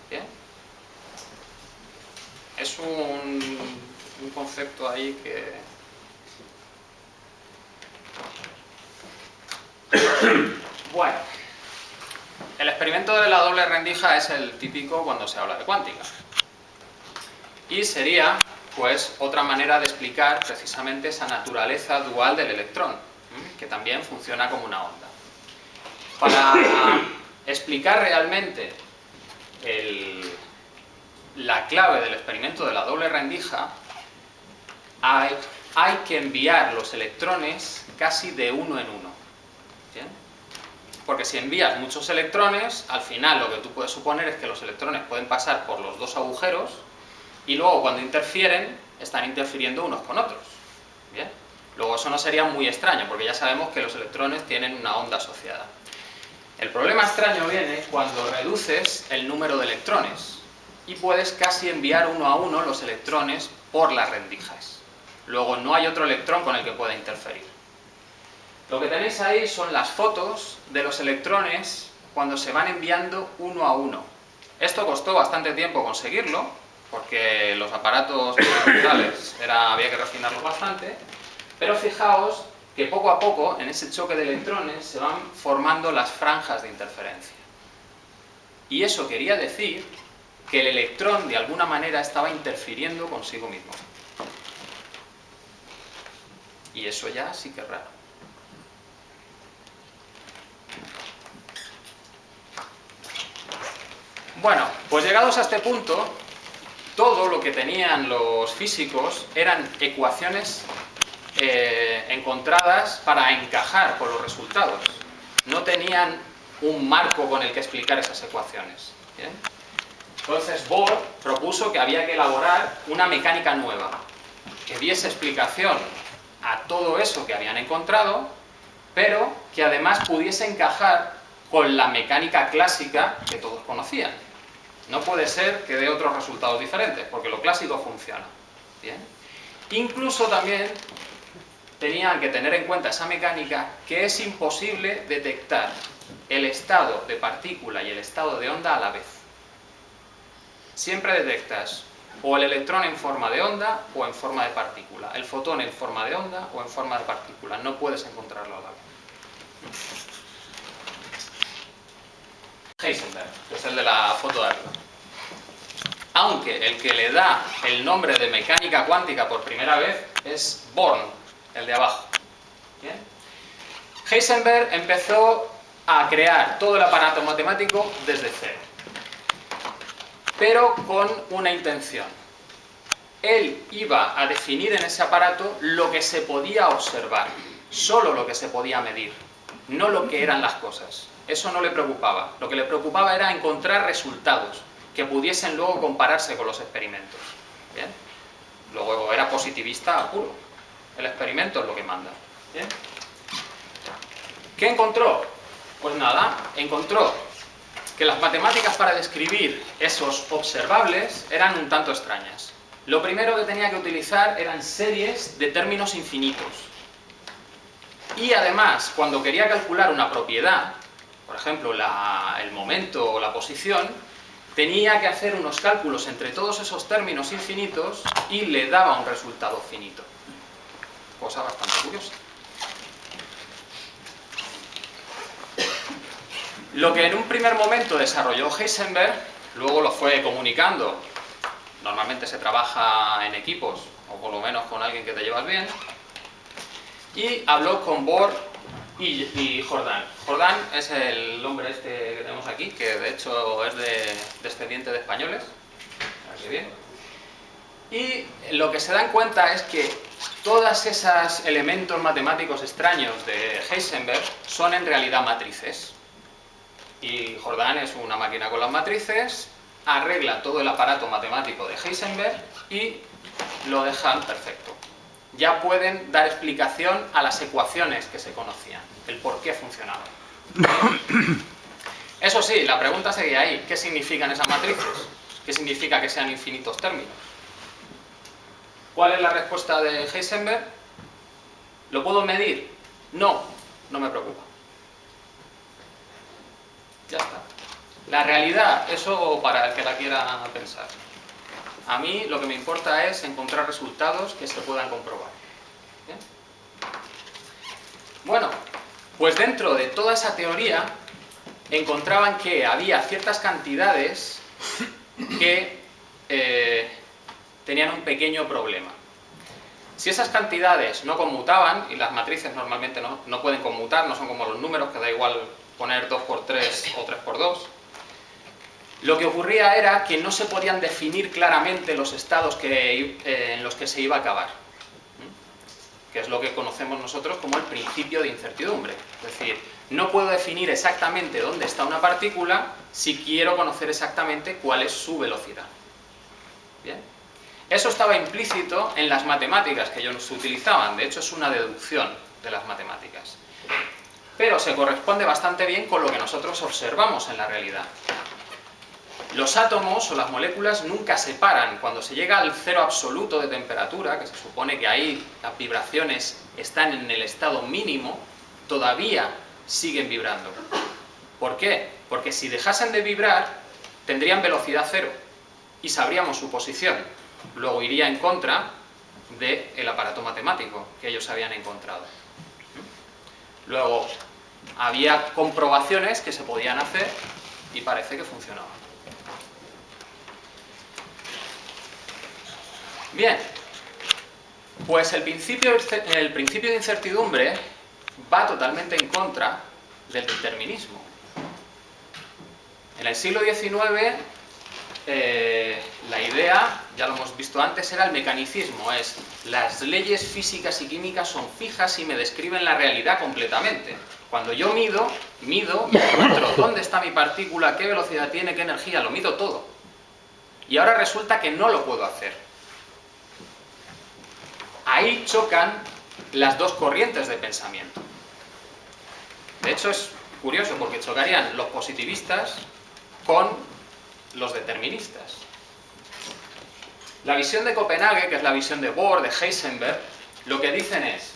¿Bien? Es un concepto ahí que... Bueno, el experimento de la doble rendija es el típico cuando se habla de cuántica. Y sería, pues, otra manera de explicar precisamente esa naturaleza dual del electrón, que también funciona como una onda. Para explicar realmente la clave del experimento de la doble rendija, hay que enviar los electrones casi de uno en uno. ¿Bien? Porque si envías muchos electrones, al final lo que tú puedes suponer es que los electrones pueden pasar por los dos agujeros y luego cuando interfieren, están interfiriendo unos con otros. ¿Bien? Luego eso no sería muy extraño, porque ya sabemos que los electrones tienen una onda asociada. El problema extraño viene cuando reduces el número de electrones y puedes casi enviar uno a uno los electrones por las rendijas. Luego no hay otro electrón con el que pueda interferir. Lo que tenéis ahí son las fotos de los electrones cuando se van enviando uno a uno. Esto costó bastante tiempo conseguirlo, porque los aparatos experimentales había que refinarlos bastante, pero fijaos que poco a poco, en ese choque de electrones, se van formando las franjas de interferencia. Y eso quería decir que el electrón, de alguna manera, estaba interfiriendo consigo mismo. Y eso ya sí que es raro. Bueno, pues llegados a este punto, todo lo que tenían los físicos eran ecuaciones encontradas para encajar con los resultados. No tenían un marco con el que explicar esas ecuaciones. ¿Bien? Entonces Bohr propuso que había que elaborar una mecánica nueva, que diese explicación a todo eso que habían encontrado, pero que además pudiese encajar con la mecánica clásica que todos conocían. No puede ser que dé otros resultados diferentes, porque lo clásico funciona. ¿Bien? Incluso también tenían que tener en cuenta esa mecánica, que es imposible detectar el estado de partícula y el estado de onda a la vez. Siempre detectas o el electrón en forma de onda o en forma de partícula, el fotón en forma de onda o en forma de partícula, no puedes encontrarlo a la vez. Heisenberg, que es el de la foto de arriba. Aunque el que le da el nombre de mecánica cuántica por primera vez es Born, el de abajo. ¿Bien? Heisenberg empezó a crear todo el aparato matemático desde cero, pero con una intención. Él iba a definir en ese aparato lo que se podía observar, solo lo que se podía medir, no lo que eran las cosas. Eso no le preocupaba. Lo que le preocupaba era encontrar resultados que pudiesen luego compararse con los experimentos. ¿Bien? Luego era positivista puro. El experimento es lo que manda. ¿Bien? ¿Qué encontró? Pues nada, encontró que las matemáticas para describir esos observables eran un tanto extrañas. Lo primero que tenía que utilizar eran series de términos infinitos. Y además, cuando quería calcular una propiedad, por ejemplo, el momento o la posición, tenía que hacer unos cálculos entre todos esos términos infinitos y le daba un resultado finito. Cosa bastante curiosa. Lo que en un primer momento desarrolló Heisenberg, luego lo fue comunicando. Normalmente se trabaja en equipos, o por lo menos con alguien que te llevas bien, y habló con Bohr y Jordan. Jordan es el hombre este que tenemos aquí, que de hecho es de descendiente de españoles. Aquí bien. Y lo que se dan cuenta es que todos esos elementos matemáticos extraños de Heisenberg son en realidad matrices. Y Jordan es una máquina con las matrices, arregla todo el aparato matemático de Heisenberg y lo dejan perfecto. Ya pueden dar explicación a las ecuaciones que se conocían, el por qué funcionaban. Eso sí, la pregunta seguía ahí. ¿Qué significan esas matrices? ¿Qué significa que sean infinitos términos? ¿Cuál es la respuesta de Heisenberg? ¿Lo puedo medir? No, no me preocupa. Ya está. La realidad, eso para el que la quiera pensar. A mí lo que me importa es encontrar resultados que se puedan comprobar. ¿Bien? Bueno, pues dentro de toda esa teoría encontraban que había ciertas cantidades que tenían un pequeño problema. Si esas cantidades no conmutaban, y las matrices normalmente no pueden conmutar, no son como los números, que da igual poner 2 por 3 o 3 por 2, lo que ocurría era que no se podían definir claramente los estados en los que se iba a acabar, que es lo que conocemos nosotros como el principio de incertidumbre. Es decir, no puedo definir exactamente dónde está una partícula si quiero conocer exactamente cuál es su velocidad. ¿Bien? Eso estaba implícito en las matemáticas que ellos utilizaban, de hecho es una deducción de las matemáticas. Pero se corresponde bastante bien con lo que nosotros observamos en la realidad. Los átomos o las moléculas nunca se paran. Cuando se llega al cero absoluto de temperatura, que se supone que ahí las vibraciones están en el estado mínimo, todavía siguen vibrando. ¿Por qué? Porque si dejasen de vibrar, tendrían velocidad cero y sabríamos su posición. Luego iría en contra del aparato matemático que ellos habían encontrado. Luego, había comprobaciones que se podían hacer y parece que funcionaban. Bien, pues el principio de incertidumbre va totalmente en contra del determinismo. En el siglo XIX, la idea, ya lo hemos visto antes, era el mecanicismo, es las leyes físicas y químicas son fijas y me describen la realidad completamente. Cuando yo mido, me encuentro dónde está mi partícula, qué velocidad tiene, qué energía, lo mido todo. Y ahora resulta que no lo puedo hacer. Ahí chocan las dos corrientes de pensamiento. De hecho es curioso porque chocarían los positivistas con los deterministas. La visión de Copenhague, que es la visión de Bohr, de Heisenberg, lo que dicen es: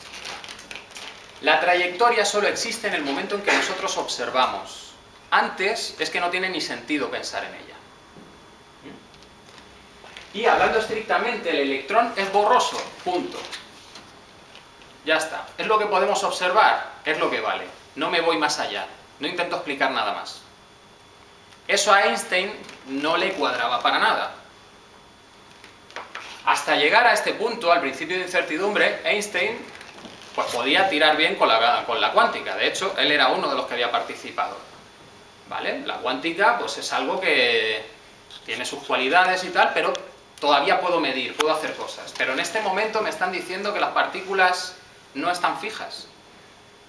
la trayectoria solo existe en el momento en que nosotros observamos. Antes es que no tiene ni sentido pensar en ella. Y hablando estrictamente, el electrón es borroso, punto. Ya está. Es lo que podemos observar, es lo que vale. No me voy más allá, no intento explicar nada más. Eso a Einstein no le cuadraba para nada. Hasta llegar a este punto, al principio de incertidumbre, Einstein pues podía tirar bien con la cuántica. De hecho, él era uno de los que había participado. ¿Vale? La cuántica pues es algo que tiene sus cualidades y tal, pero todavía puedo medir, puedo hacer cosas. Pero en este momento me están diciendo que las partículas no están fijas.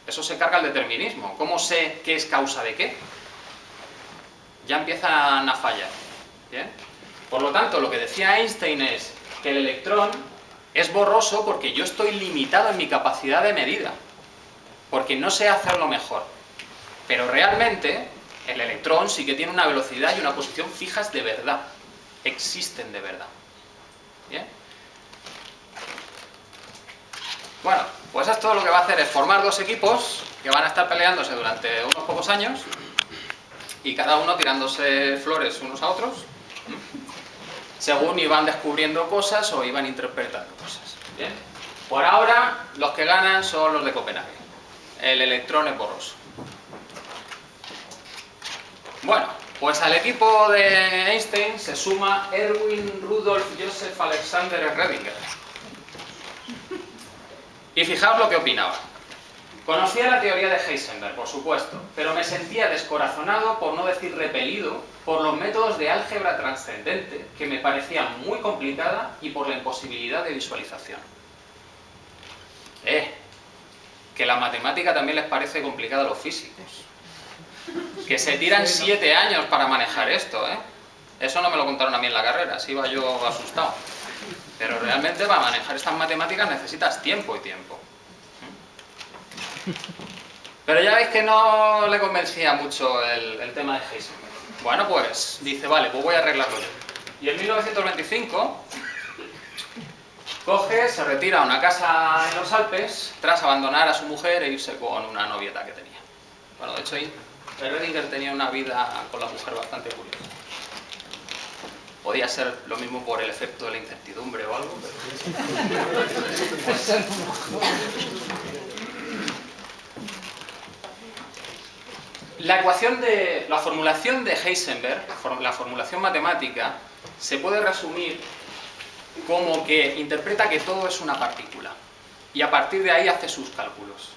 Eso se carga el determinismo. ¿Cómo sé qué es causa de qué? Ya empiezan a fallar. ¿Bien? Por lo tanto, lo que decía Einstein es que el electrón es borroso porque yo estoy limitado en mi capacidad de medida, porque no sé hacerlo mejor. Pero realmente el electrón sí que tiene una velocidad y una posición fijas de verdad. Existen de verdad. ¿Bien? Bueno, pues esto lo que va a hacer es formar dos equipos que van a estar peleándose durante unos pocos años y cada uno tirándose flores unos a otros, según iban descubriendo cosas o iban interpretando cosas. Bien. Por ahora, los que ganan son los de Copenhague. El electrón es borroso. Bueno, pues al equipo de Einstein se suma Erwin Rudolf Joseph Alexander Schrödinger. Y fijaos lo que opinaba. Conocía la teoría de Heisenberg, por supuesto, pero me sentía descorazonado, por no decir repelido, por los métodos de álgebra trascendente, que me parecían muy complicada, y por la imposibilidad de visualización. Que la matemática también les parece complicada a los físicos. Que se tiran 7 años para manejar esto, ¿eh? Eso no me lo contaron a mí en la carrera, así iba yo asustado. Pero realmente para manejar estas matemáticas necesitas tiempo y tiempo. Pero ya veis que no le convencía mucho el tema de Heisenberg. Bueno, pues dice, vale, pues voy a arreglarlo yo. Y en 1925 coge, se retira a una casa en los Alpes tras abandonar a su mujer e irse con una novieta que tenía. Bueno, de hecho, Schrödinger tenía una vida con la mujer bastante curiosa. Podía ser lo mismo por el efecto de la incertidumbre o algo, pero... La formulación de Heisenberg, la formulación matemática, se puede resumir como que interpreta que todo es una partícula y a partir de ahí hace sus cálculos.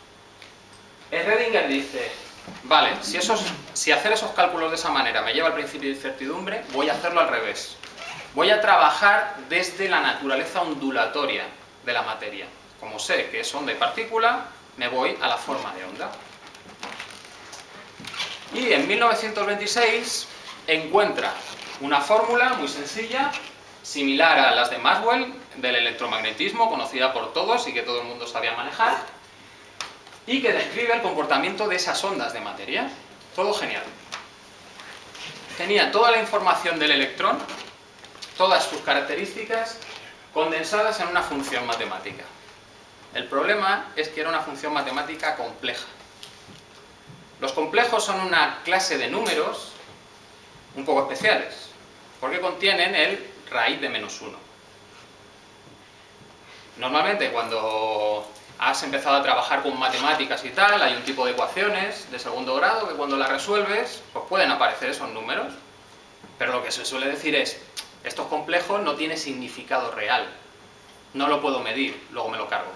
Schrödinger dice, vale, si hacer esos cálculos de esa manera me lleva al principio de incertidumbre, voy a hacerlo al revés. Voy a trabajar desde la naturaleza ondulatoria de la materia. Como sé que es onda y partícula, me voy a la forma de onda. Y en 1926 encuentra una fórmula muy sencilla, similar a las de Maxwell, del electromagnetismo, conocida por todos y que todo el mundo sabía manejar, y que describe el comportamiento de esas ondas de materia. Todo genial. Tenía toda la información del electrón, todas sus características, condensadas en una función matemática. El problema es que era una función matemática compleja. Los complejos son una clase de números un poco especiales, porque contienen el raíz de -1. Normalmente cuando has empezado a trabajar con matemáticas y tal, hay un tipo de ecuaciones de segundo grado que cuando las resuelves, pues pueden aparecer esos números. Pero lo que se suele decir es, estos complejos no tienen significado real, no lo puedo medir, luego me lo cargo.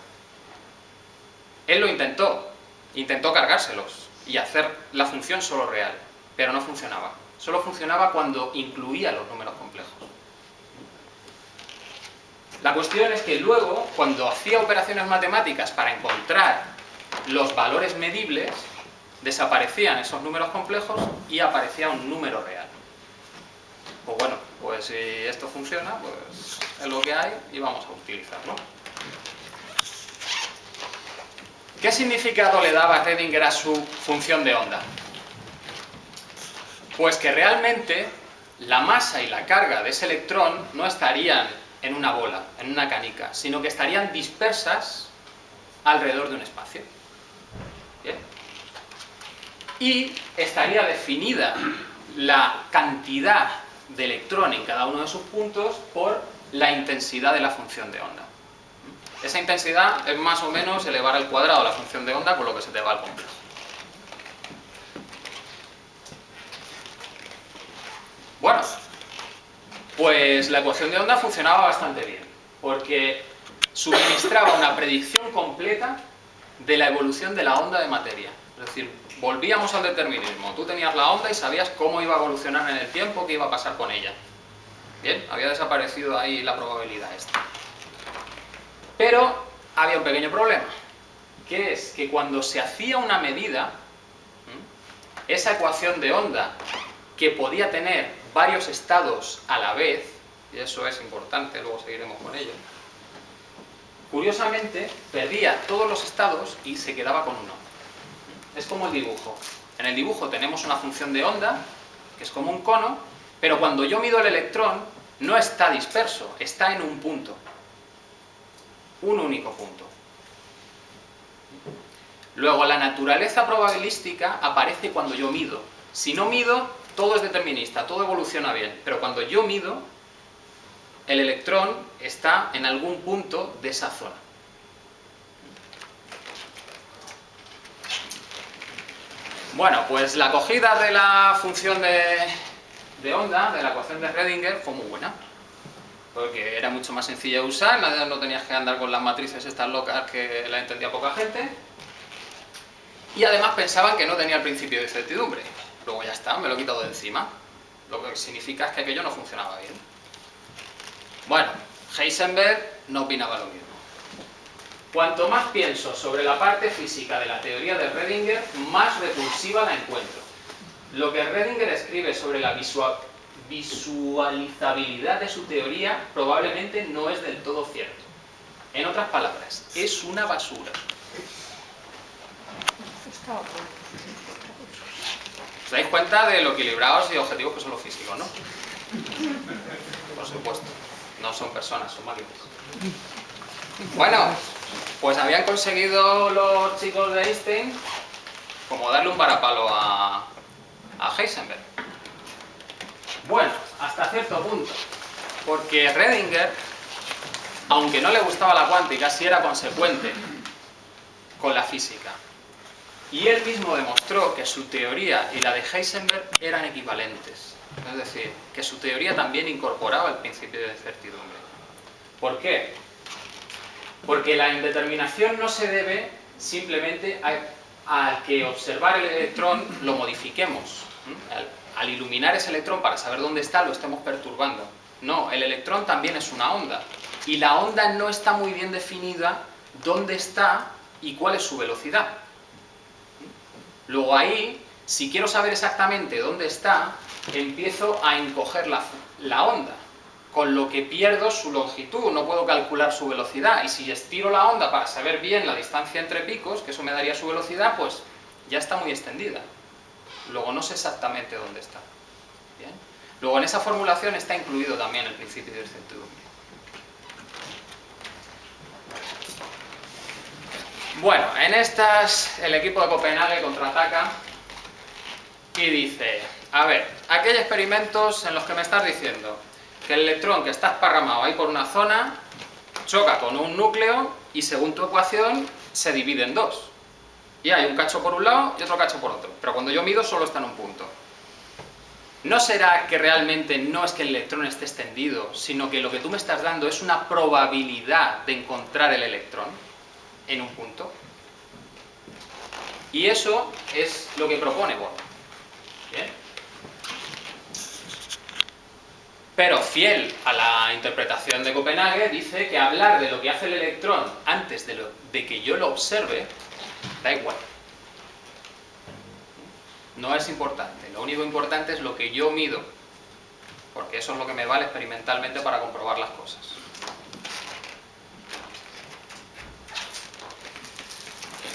Él lo intentó cargárselos y hacer la función solo real, pero no funcionaba. Solo funcionaba cuando incluía los números complejos. La cuestión es que luego, cuando hacía operaciones matemáticas para encontrar los valores medibles, desaparecían esos números complejos y aparecía un número real. Pues bueno, pues si esto funciona, pues es lo que hay y vamos a utilizarlo. ¿Qué significado le daba Schrödinger a su función de onda? Pues que realmente la masa y la carga de ese electrón no estarían en una bola, en una canica, sino que estarían dispersas alrededor de un espacio. ¿Bien? Y estaría definida la cantidad de electrón en cada uno de sus puntos por la intensidad de la función de onda. Esa intensidad es más o menos elevar al cuadrado la función de onda, con lo que se te va al complejo. Bueno, pues la ecuación de onda funcionaba bastante bien, porque suministraba una predicción completa de la evolución de la onda de materia. Es decir, volvíamos al determinismo. Tú tenías la onda y sabías cómo iba a evolucionar en el tiempo, qué iba a pasar con ella. Bien, había desaparecido ahí la probabilidad esta. Pero había un pequeño problema, que es que cuando se hacía una medida, esa ecuación de onda, que podía tener varios estados a la vez, y eso es importante, luego seguiremos con ello, curiosamente perdía todos los estados y se quedaba con uno. Es como el dibujo. En el dibujo tenemos una función de onda, que es como un cono, pero cuando yo mido el electrón, no está disperso, está en un punto. Un único punto. Luego, la naturaleza probabilística aparece cuando yo mido. Si no mido, todo es determinista, todo evoluciona bien, pero cuando yo mido, el electrón está en algún punto de esa zona. Bueno, pues la acogida de la función de onda, de la ecuación de Schrödinger, fue muy buena. Porque era mucho más sencilla de usar, no tenías que andar con las matrices estas locas que la entendía poca gente. Y además pensaban que no tenía el principio de incertidumbre. Luego ya está, me lo he quitado de encima. Lo que significa es que aquello no funcionaba bien. Bueno, Heisenberg no opinaba lo mismo. Cuanto más pienso sobre la parte física de la teoría de Schrödinger, más repulsiva la encuentro. Lo que Schrödinger escribe sobre la visualizabilidad de su teoría probablemente no es del todo cierto. En otras palabras, es una basura. ¿Os dais cuenta de lo equilibrados y objetivos que son los físicos, no? Por supuesto, no son personas, son máquinas. Bueno, pues habían conseguido los chicos de Einstein como darle un varapalo a Heisenberg. Bueno, hasta cierto punto, porque Schrödinger, aunque no le gustaba la cuántica, sí era consecuente con la física. Y él mismo demostró que su teoría y la de Heisenberg eran equivalentes. Es decir, que su teoría también incorporaba el principio de incertidumbre. ¿Por qué? Porque la indeterminación no se debe simplemente a que observar el electrón lo modifiquemos. Al iluminar ese electrón para saber dónde está lo estemos perturbando. No, el electrón también es una onda. Y la onda no está muy bien definida dónde está y cuál es su velocidad. Luego ahí, si quiero saber exactamente dónde está, empiezo a encoger la onda, con lo que pierdo su longitud, no puedo calcular su velocidad, y si estiro la onda para saber bien la distancia entre picos, que eso me daría su velocidad, pues ya está muy extendida. Luego no sé exactamente dónde está. ¿Bien? Luego en esa formulación está incluido también el principio de incertidumbre. Bueno, en estas el equipo de Copenhague contraataca y dice: a ver, aquí hay experimentos en los que me estás diciendo que el electrón que está esparramado ahí por una zona choca con un núcleo y según tu ecuación se divide en dos. Y hay un cacho por un lado y otro cacho por otro. Pero cuando yo mido solo está en un punto. ¿No será que realmente no es que el electrón esté extendido, sino que lo que tú me estás dando es una probabilidad de encontrar el electrón en un punto? Y eso es lo que propone Born. ¿Bien? Pero fiel a la interpretación de Copenhague, dice que hablar de lo que hace el electrón antes de que yo lo observe, da igual. No es importante. Lo único importante es lo que yo mido, porque eso es lo que me vale experimentalmente para comprobar las cosas.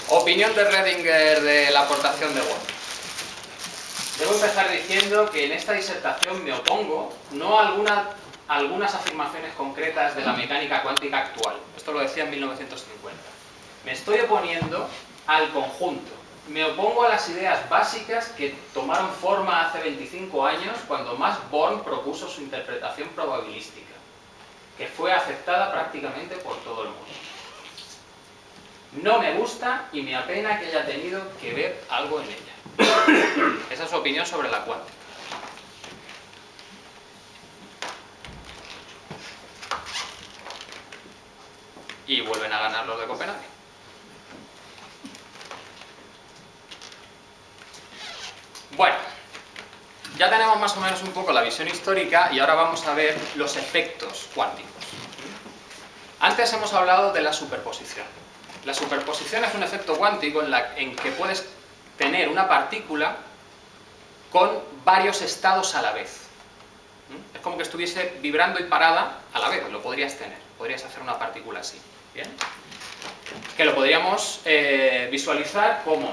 Opinión de Schrödinger de la aportación de Born. Debo empezar diciendo que en esta disertación me opongo no a algunas afirmaciones concretas de la mecánica cuántica actual. Esto lo decía en 1950. Me estoy oponiendo al conjunto. Me opongo a las ideas básicas que tomaron forma hace 25 años cuando Max Born propuso su interpretación probabilística, que fue aceptada prácticamente por todo el mundo. No me gusta y me apena que haya tenido que ver algo en ella. Esa es su opinión sobre la cuántica. Y vuelven a ganar los de Copenhague. Bueno, ya tenemos más o menos un poco la visión histórica y ahora vamos a ver los efectos cuánticos. Antes hemos hablado de la superposición. La superposición es un efecto cuántico en que puedes tener una partícula con varios estados a la vez. Es como que estuviese vibrando y parada a la vez, lo podrías tener. Podrías hacer una partícula así. ¿Bien? Que lo podríamos visualizar como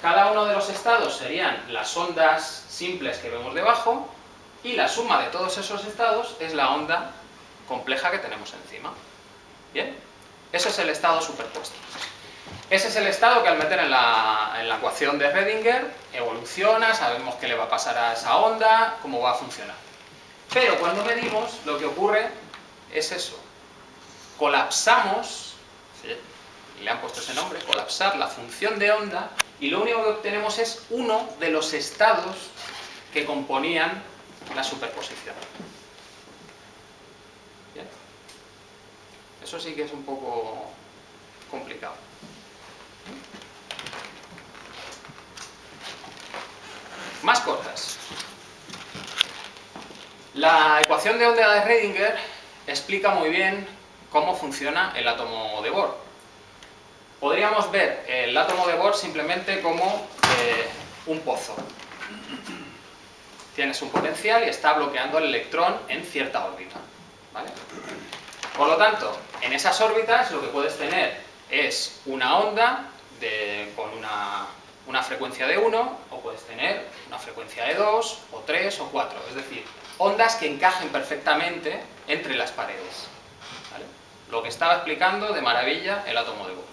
cada uno de los estados serían las ondas simples que vemos debajo y la suma de todos esos estados es la onda compleja que tenemos encima. ¿Bien? Ese es el estado superpuesto. Ese es el estado que al meter en la ecuación de Schrödinger evoluciona, sabemos qué le va a pasar a esa onda, cómo va a funcionar. Pero cuando medimos, lo que ocurre es eso. Colapsamos, ¿sí? Le han puesto ese nombre, colapsar la función de onda, y lo único que obtenemos es uno de los estados que componían la superposición. ¿Bien? Eso sí que es un poco complicado. Más cosas. La ecuación de onda de Schrödinger explica muy bien cómo funciona el átomo de Bohr. Podríamos ver el átomo de Bohr simplemente como un pozo. Tienes un potencial y está bloqueando el electrón en cierta órbita, ¿vale? Por lo tanto, en esas órbitas lo que puedes tener es una onda con una frecuencia de 1, o puedes tener una frecuencia de 2, o 3, o 4. Es decir, ondas que encajen perfectamente entre las paredes, ¿vale? Lo que estaba explicando de maravilla el átomo de Bohr.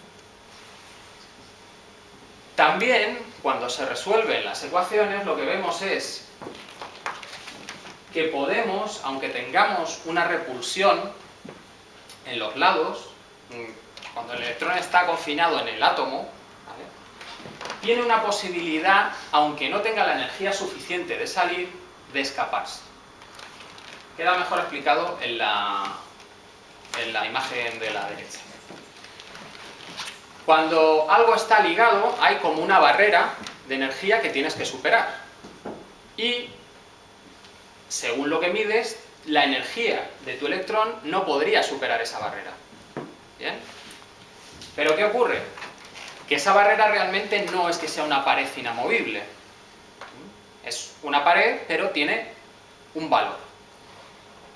También, cuando se resuelven las ecuaciones, lo que vemos es que podemos, aunque tengamos una repulsión en los lados, cuando el electrón está confinado en el átomo, ¿vale?, tiene una posibilidad, aunque no tenga la energía suficiente de salir, de escaparse. Queda mejor explicado en la imagen de la derecha. Cuando algo está ligado, hay como una barrera de energía que tienes que superar. Y, según lo que mides, la energía de tu electrón no podría superar esa barrera. ¿Bien? ¿Pero qué ocurre? Que esa barrera realmente no es que sea una pared inamovible. Es una pared, pero tiene un valor.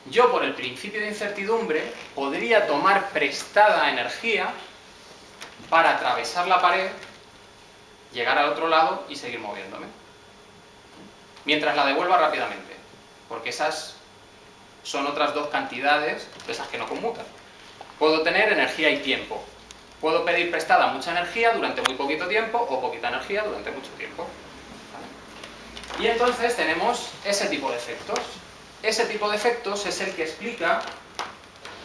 Yo, por el principio de incertidumbre, podría tomar prestada energía para atravesar la pared, llegar al otro lado y seguir moviéndome, mientras la devuelva rápidamente, porque esas son otras dos cantidades de esas que no conmutan. Puedo tener energía y tiempo. Puedo pedir prestada mucha energía durante muy poquito tiempo, o poquita energía durante mucho tiempo, ¿vale? Y entonces tenemos ese tipo de efectos. Ese tipo de efectos es el que explica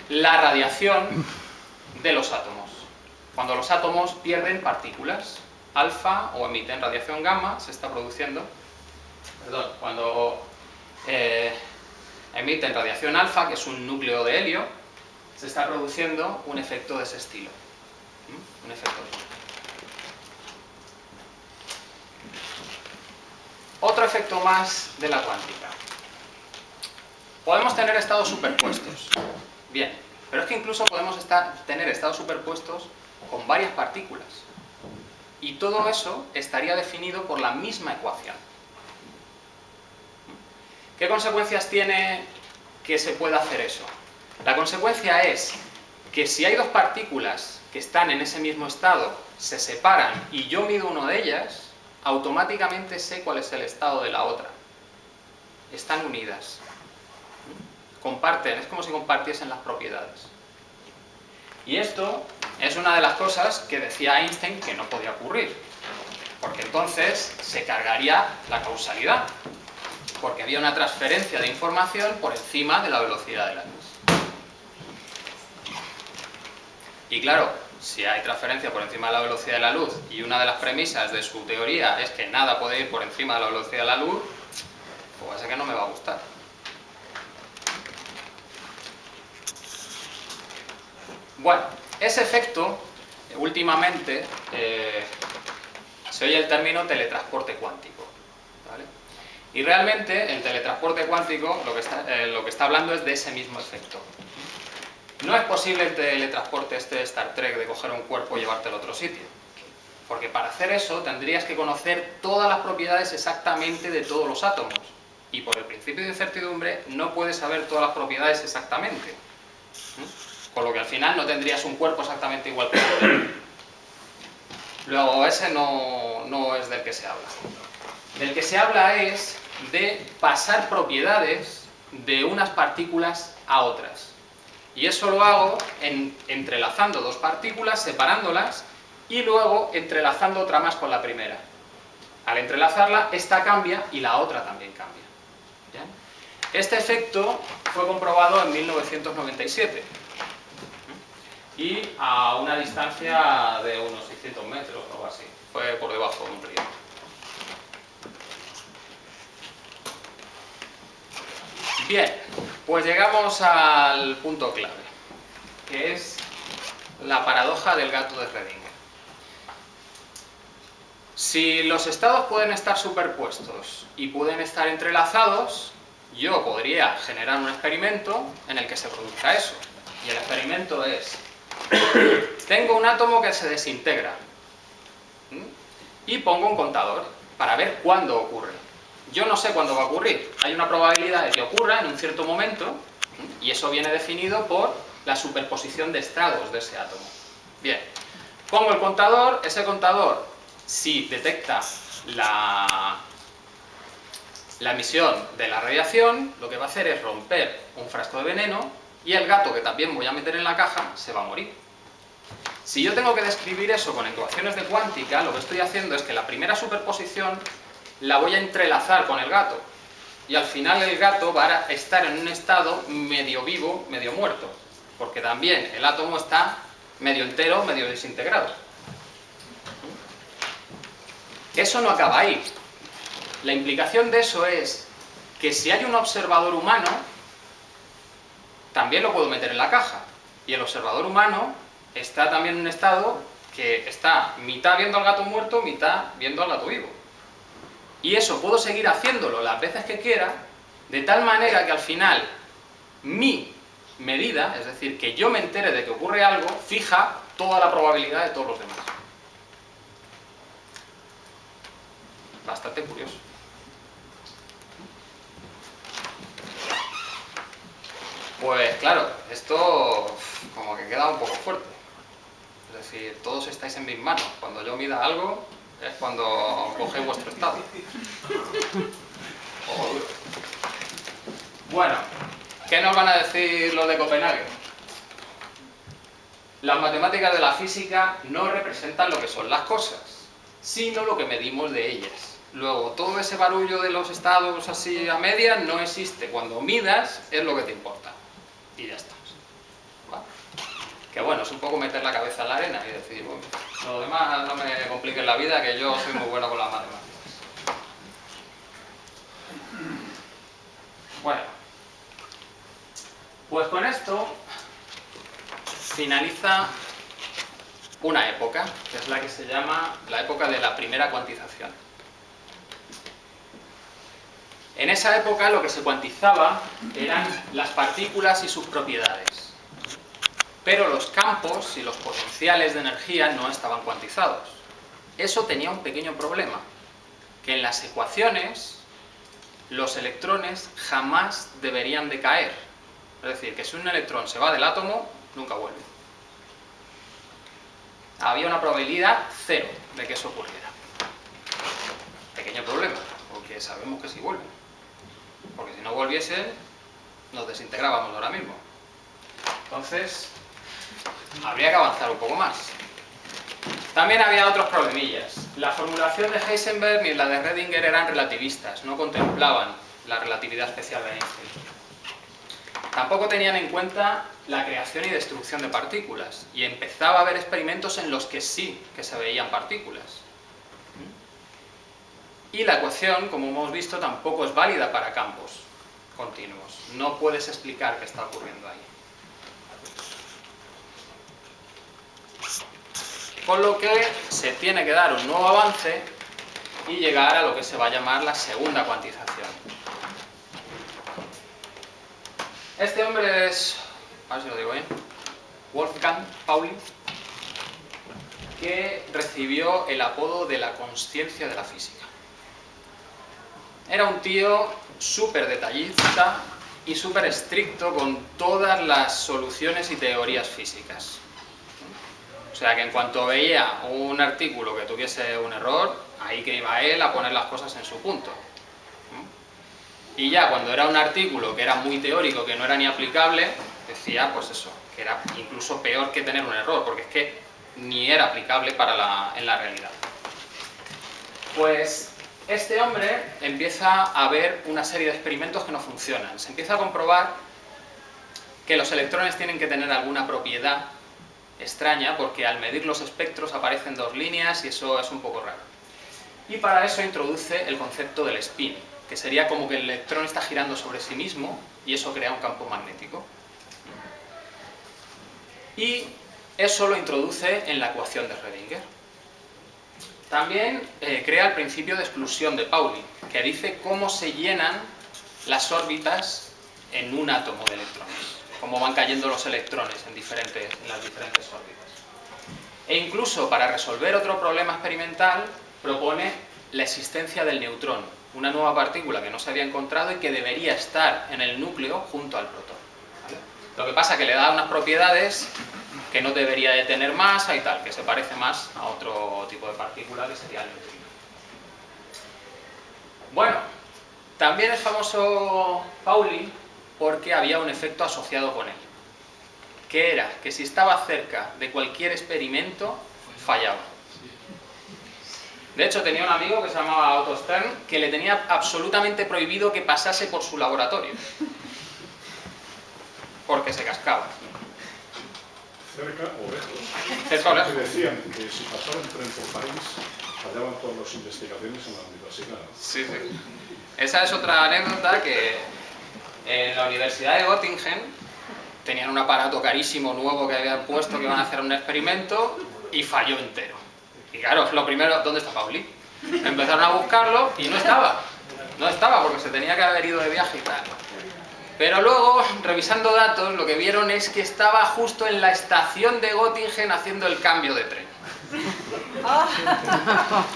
la radiación de los átomos. Cuando los átomos pierden partículas alfa o emiten radiación gamma, se está produciendo, cuando emiten radiación alfa, que es un núcleo de helio, se está produciendo un efecto de ese estilo. Un efecto. Otro efecto más de la cuántica. Podemos tener estados superpuestos. Bien, pero es que incluso podemos tener estados superpuestos con varias partículas. Y todo eso estaría definido por la misma ecuación. ¿Qué consecuencias tiene que se pueda hacer eso? La consecuencia es que si hay dos partículas que están en ese mismo estado, se separan y yo mido una de ellas, automáticamente sé cuál es el estado de la otra. Están unidas. Comparten, es como si compartiesen las propiedades. Y esto es una de las cosas que decía Einstein que no podía ocurrir, porque entonces se cargaría la causalidad, porque había una transferencia de información por encima de la velocidad de la luz. Y claro, si hay transferencia por encima de la velocidad de la luz y una de las premisas de su teoría es que nada puede ir por encima de la velocidad de la luz, pues va a ser que no me va a gustar. Bueno, ese efecto, últimamente, se oye el término teletransporte cuántico, ¿vale? Y realmente el teletransporte cuántico lo que está hablando es de ese mismo efecto. No es posible el teletransporte de Star Trek de coger un cuerpo y llevártelo a otro sitio, porque para hacer eso tendrías que conocer todas las propiedades exactamente de todos los átomos, y por el principio de incertidumbre no puedes saber todas las propiedades exactamente. Con lo que al final no tendrías un cuerpo exactamente igual que el otro. Luego, ese no es del que se habla. Del que se habla es de pasar propiedades de unas partículas a otras. Y eso lo hago entrelazando dos partículas, separándolas y luego entrelazando otra más con la primera. Al entrelazarla, esta cambia y la otra también cambia. ¿Bien? Este efecto fue comprobado en 1997 y a una distancia de unos 600 metros o algo así. Fue por debajo de un río. Bien, pues llegamos al punto clave, que es la paradoja del gato de Schrödinger. Si los estados pueden estar superpuestos y pueden estar entrelazados, yo podría generar un experimento en el que se produzca eso. Y el experimento es, tengo un átomo que se desintegra y pongo un contador para ver cuándo ocurre. Yo no sé cuándo va a ocurrir, hay una probabilidad de que ocurra en un cierto momento y eso viene definido por la superposición de estados de ese átomo. Bien, pongo el contador, ese contador, si detecta la emisión de la radiación, lo que va a hacer es romper un frasco de veneno y el gato, que también voy a meter en la caja, se va a morir. Si yo tengo que describir eso con ecuaciones de cuántica, lo que estoy haciendo es que la primera superposición la voy a entrelazar con el gato y al final el gato va a estar en un estado medio vivo, medio muerto, porque también el átomo está medio entero, medio desintegrado. Eso no acaba ahí. La implicación de eso es que si hay un observador humano, también lo puedo meter en la caja. Y el observador humano está también en un estado que está mitad viendo al gato muerto, mitad viendo al gato vivo. Y eso puedo seguir haciéndolo las veces que quiera, de tal manera que al final mi medida, es decir, que yo me entere de que ocurre algo, fija toda la probabilidad de todos los demás. Bastante curioso. Pues claro, esto como que queda un poco fuerte. Es decir, todos estáis en mis manos. Cuando yo mida algo, es cuando cogéis vuestro estado. Bueno, ¿qué nos van a decir los de Copenhague? Las matemáticas de la física no representan lo que son las cosas, sino lo que medimos de ellas. Luego, todo ese barullo de los estados así a medias no existe. Cuando midas es lo que te importa. Y ya está. ¿Vale? Que bueno, es un poco meter la cabeza en la arena y decir, bueno, lo demás no me compliquen la vida, que yo soy muy bueno con las matemáticas. Bueno, pues con esto finaliza una época, que es la que se llama la época de la primera cuantización. En esa época lo que se cuantizaba eran las partículas y sus propiedades, pero los campos y los potenciales de energía no estaban cuantizados. Eso tenía un pequeño problema, que en las ecuaciones los electrones jamás deberían de caer. Es decir, que si un electrón se va del átomo, nunca vuelve. Había una probabilidad cero de que eso ocurriera. Pequeño problema, porque sabemos que sí vuelven. Porque si no volviesen, nos desintegrábamos ahora mismo. Entonces, habría que avanzar un poco más. También había otros problemillas. La formulación de Heisenberg y la de Schrödinger eran relativistas, no contemplaban la relatividad especial de Einstein. Tampoco tenían en cuenta la creación y destrucción de partículas, y empezaba a haber experimentos en los que sí que se veían partículas. Y la ecuación, como hemos visto, tampoco es válida para campos continuos. No puedes explicar qué está ocurriendo ahí. Con lo que se tiene que dar un nuevo avance y llegar a lo que se va a llamar la segunda cuantización. Este hombre es, a ver si lo digo bien, Wolfgang Pauli, que recibió el apodo de la consciencia de la física. Era un tío súper detallista y súper estricto con todas las soluciones y teorías físicas. O sea que en cuanto veía un artículo que tuviese un error, ahí que iba él a poner las cosas en su punto. Y ya cuando era un artículo que era muy teórico, que no era ni aplicable, decía pues eso, que era incluso peor que tener un error, porque es que ni era aplicable en la realidad. Pues este hombre empieza a ver una serie de experimentos que no funcionan. Se empieza a comprobar que los electrones tienen que tener alguna propiedad extraña, porque al medir los espectros aparecen dos líneas y eso es un poco raro. Y para eso introduce el concepto del spin, que sería como que el electrón está girando sobre sí mismo y eso crea un campo magnético. Y eso lo introduce en la ecuación de Schrödinger. También crea el principio de exclusión de Pauli, que dice cómo se llenan las órbitas en un átomo de electrones, cómo van cayendo los electrones en las diferentes órbitas. E incluso para resolver otro problema experimental propone la existencia del neutrón, una nueva partícula que no se había encontrado y que debería estar en el núcleo junto al protón. ¿Vale? Lo que pasa es que le da unas propiedades que no debería de tener masa y tal, que se parece más a otro tipo de partícula que sería el neutrino. Bueno, también es famoso Pauli porque había un efecto asociado con él, que era que si estaba cerca de cualquier experimento, fallaba. De hecho, tenía un amigo que se llamaba Otto Stern, que le tenía absolutamente prohibido que pasase por su laboratorio, porque se cascaba. Cerca o lejos. Cerca o lejos. Que decían que si pasaba el tren por París, fallaban todas las investigaciones en la universidad. Sí, sí. Esa es otra anécdota, que en la Universidad de Göttingen tenían un aparato carísimo nuevo que habían puesto, que iban a hacer un experimento y falló entero. Y claro, lo primero, ¿dónde está Pauli? Empezaron a buscarlo y no estaba. No estaba porque se tenía que haber ido de viaje y tal. Pero luego, revisando datos, lo que vieron es que estaba justo en la estación de Göttingen haciendo el cambio de tren.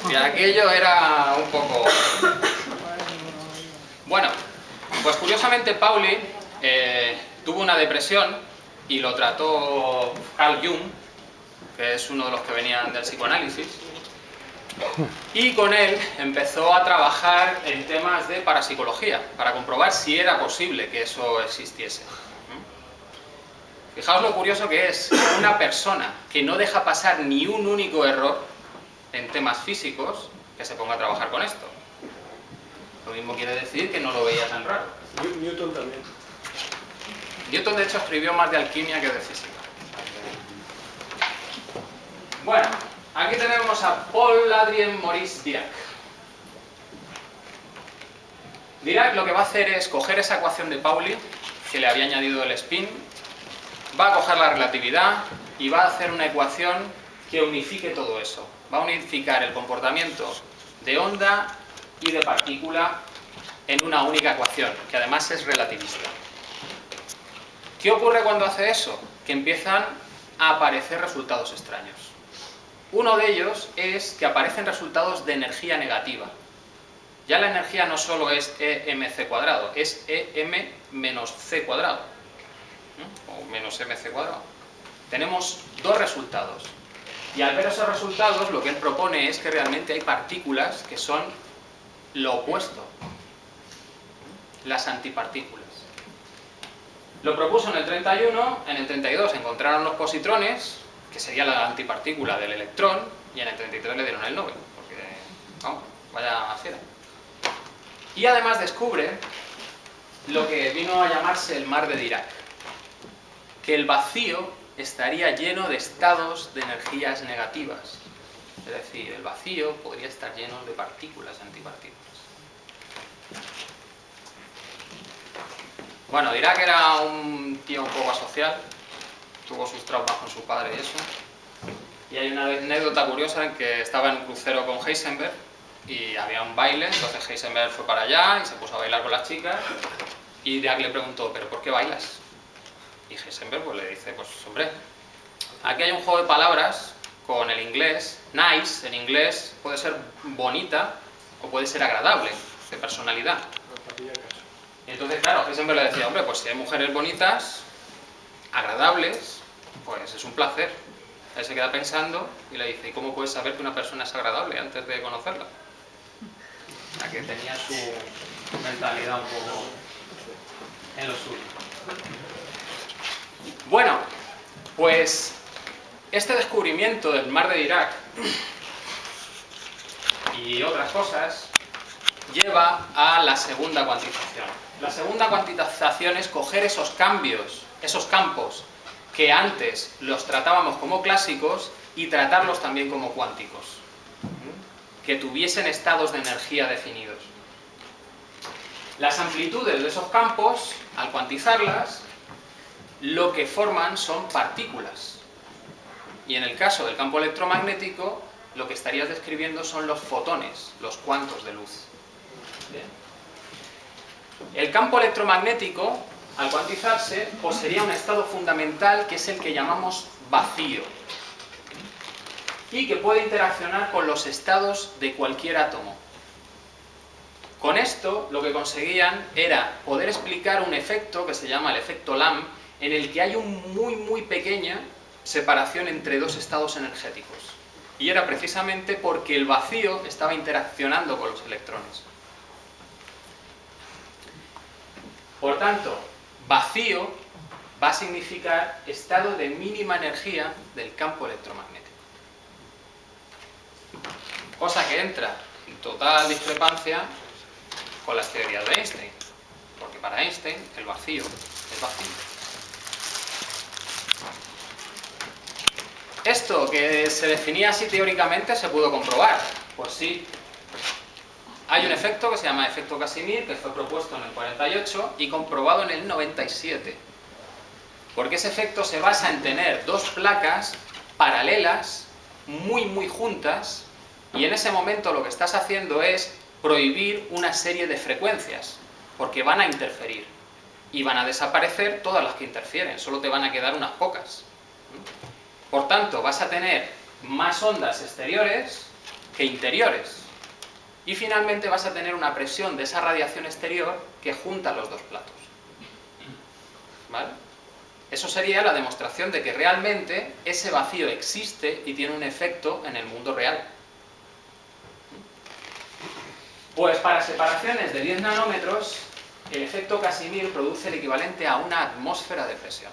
Y aquello era un poco... Bueno, pues curiosamente Pauli tuvo una depresión y lo trató Carl Jung, que es uno de los que venían del psicoanálisis, y con él empezó a trabajar en temas de parapsicología, para comprobar si era posible que eso existiese. Fijaos lo curioso que es una persona que no deja pasar ni un único error en temas físicos, que se ponga a trabajar con esto. Lo mismo quiere decir que no lo veía tan raro. Newton también. Newton, de hecho, escribió más de alquimia que de física. Bueno, aquí tenemos a Paul-Adrien Maurice Dirac. Dirac lo que va a hacer es coger esa ecuación de Pauli, que le había añadido el spin, va a coger la relatividad y va a hacer una ecuación que unifique todo eso. Va a unificar el comportamiento de onda y de partícula en una única ecuación, que además es relativista. ¿Qué ocurre cuando hace eso? Que empiezan a aparecer resultados extraños. Uno de ellos es que aparecen resultados de energía negativa. Ya la energía no solo es EmC cuadrado, es Em menos C cuadrado, o menos mc cuadrado. Tenemos dos resultados. Y al ver esos resultados, lo que él propone es que realmente hay partículas que son lo opuesto, las antipartículas. Lo propuso en el 31, en el 32 encontraron los positrones, que sería la antipartícula del electrón, y en el 33 le dieron el Nobel, porque, vamos, vaya fiera. Y además descubre lo que vino a llamarse el mar de Dirac, que el vacío estaría lleno de estados de energías negativas. Es decir, el vacío podría estar lleno de partículas y antipartículas. Bueno, Dirac era un tío un poco asocial, tuvo sus traumas con su padre y eso. Y hay una anécdota curiosa en que estaba en un crucero con Heisenberg y había un baile, entonces Heisenberg fue para allá y se puso a bailar con las chicas y Dirac le preguntó, ¿pero por qué bailas? Y Heisenberg pues le dice, pues hombre, aquí hay un juego de palabras con el inglés. Nice, en inglés, puede ser bonita o puede ser agradable, de personalidad. Y entonces, claro, Heisenberg le decía, hombre, pues si hay mujeres bonitas, agradables, pues es un placer. Él se queda pensando y le dice, ¿y cómo puedes saber que una persona es agradable antes de conocerla? O sea, que tenía su mentalidad un poco en lo suyo. Bueno, pues Este descubrimiento del mar de Dirac y otras cosas lleva a la segunda cuantización. La segunda cuantización es coger esos cambios, esos campos que antes los tratábamos como clásicos y tratarlos también como cuánticos, que tuviesen estados de energía definidos. Las amplitudes de esos campos, al cuantizarlas, lo que forman son partículas. Y en el caso del campo electromagnético, lo que estarías describiendo son los fotones, los cuantos de luz. Bien. El campo electromagnético, al cuantizarse, poseería un estado fundamental que es el que llamamos vacío y que puede interaccionar con los estados de cualquier átomo. Con esto lo que conseguían era poder explicar un efecto que se llama el efecto Lamb, en el que hay una muy pequeña separación entre dos estados energéticos. Y era precisamente porque el vacío estaba interaccionando con los electrones. Por tanto, vacío va a significar estado de mínima energía del campo electromagnético. Cosa que entra en total discrepancia con las teorías de Einstein, porque para Einstein el vacío es vacío. Esto que se definía así teóricamente se pudo comprobar. Pues sí, hay un efecto que se llama efecto Casimir, que fue propuesto en el 48 y comprobado en el 97. Porque ese efecto se basa en tener dos placas paralelas, muy juntas, y en ese momento lo que estás haciendo es prohibir una serie de frecuencias, porque van a interferir, y van a desaparecer todas las que interfieren, solo te van a quedar unas pocas. Por tanto, vas a tener más ondas exteriores que interiores, y finalmente vas a tener una presión de esa radiación exterior que junta los dos platos. ¿Vale? Eso sería la demostración de que realmente ese vacío existe y tiene un efecto en el mundo real. Pues para separaciones de 10 nanómetros, el efecto Casimir produce el equivalente a una atmósfera de presión.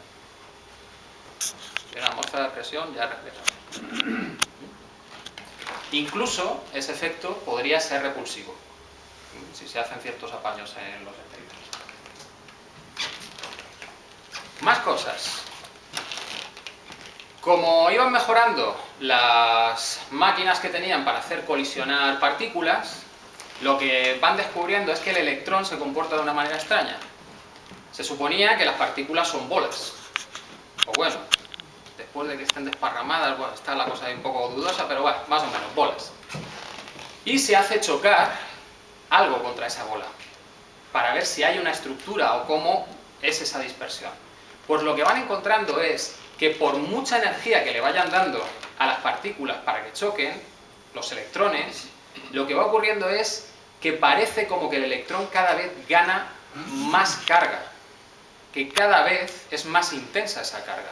Una atmósfera de presión ya refleja. Incluso ese efecto podría ser repulsivo, si se hacen ciertos apaños en los detectores. Más cosas. Como iban mejorando las máquinas que tenían para hacer colisionar partículas, lo que van descubriendo es que el electrón se comporta de una manera extraña. Se suponía que las partículas son bolas. O bueno, después de que estén desparramadas, bueno, está la cosa ahí un poco dudosa, pero bueno, más o menos, bolas. Y se hace chocar algo contra esa bola, para ver si hay una estructura o cómo es esa dispersión. Pues lo que van encontrando es que por mucha energía que le vayan dando a las partículas para que choquen, los electrones, lo que va ocurriendo es que parece como que el electrón cada vez gana más carga, que cada vez es más intensa esa carga.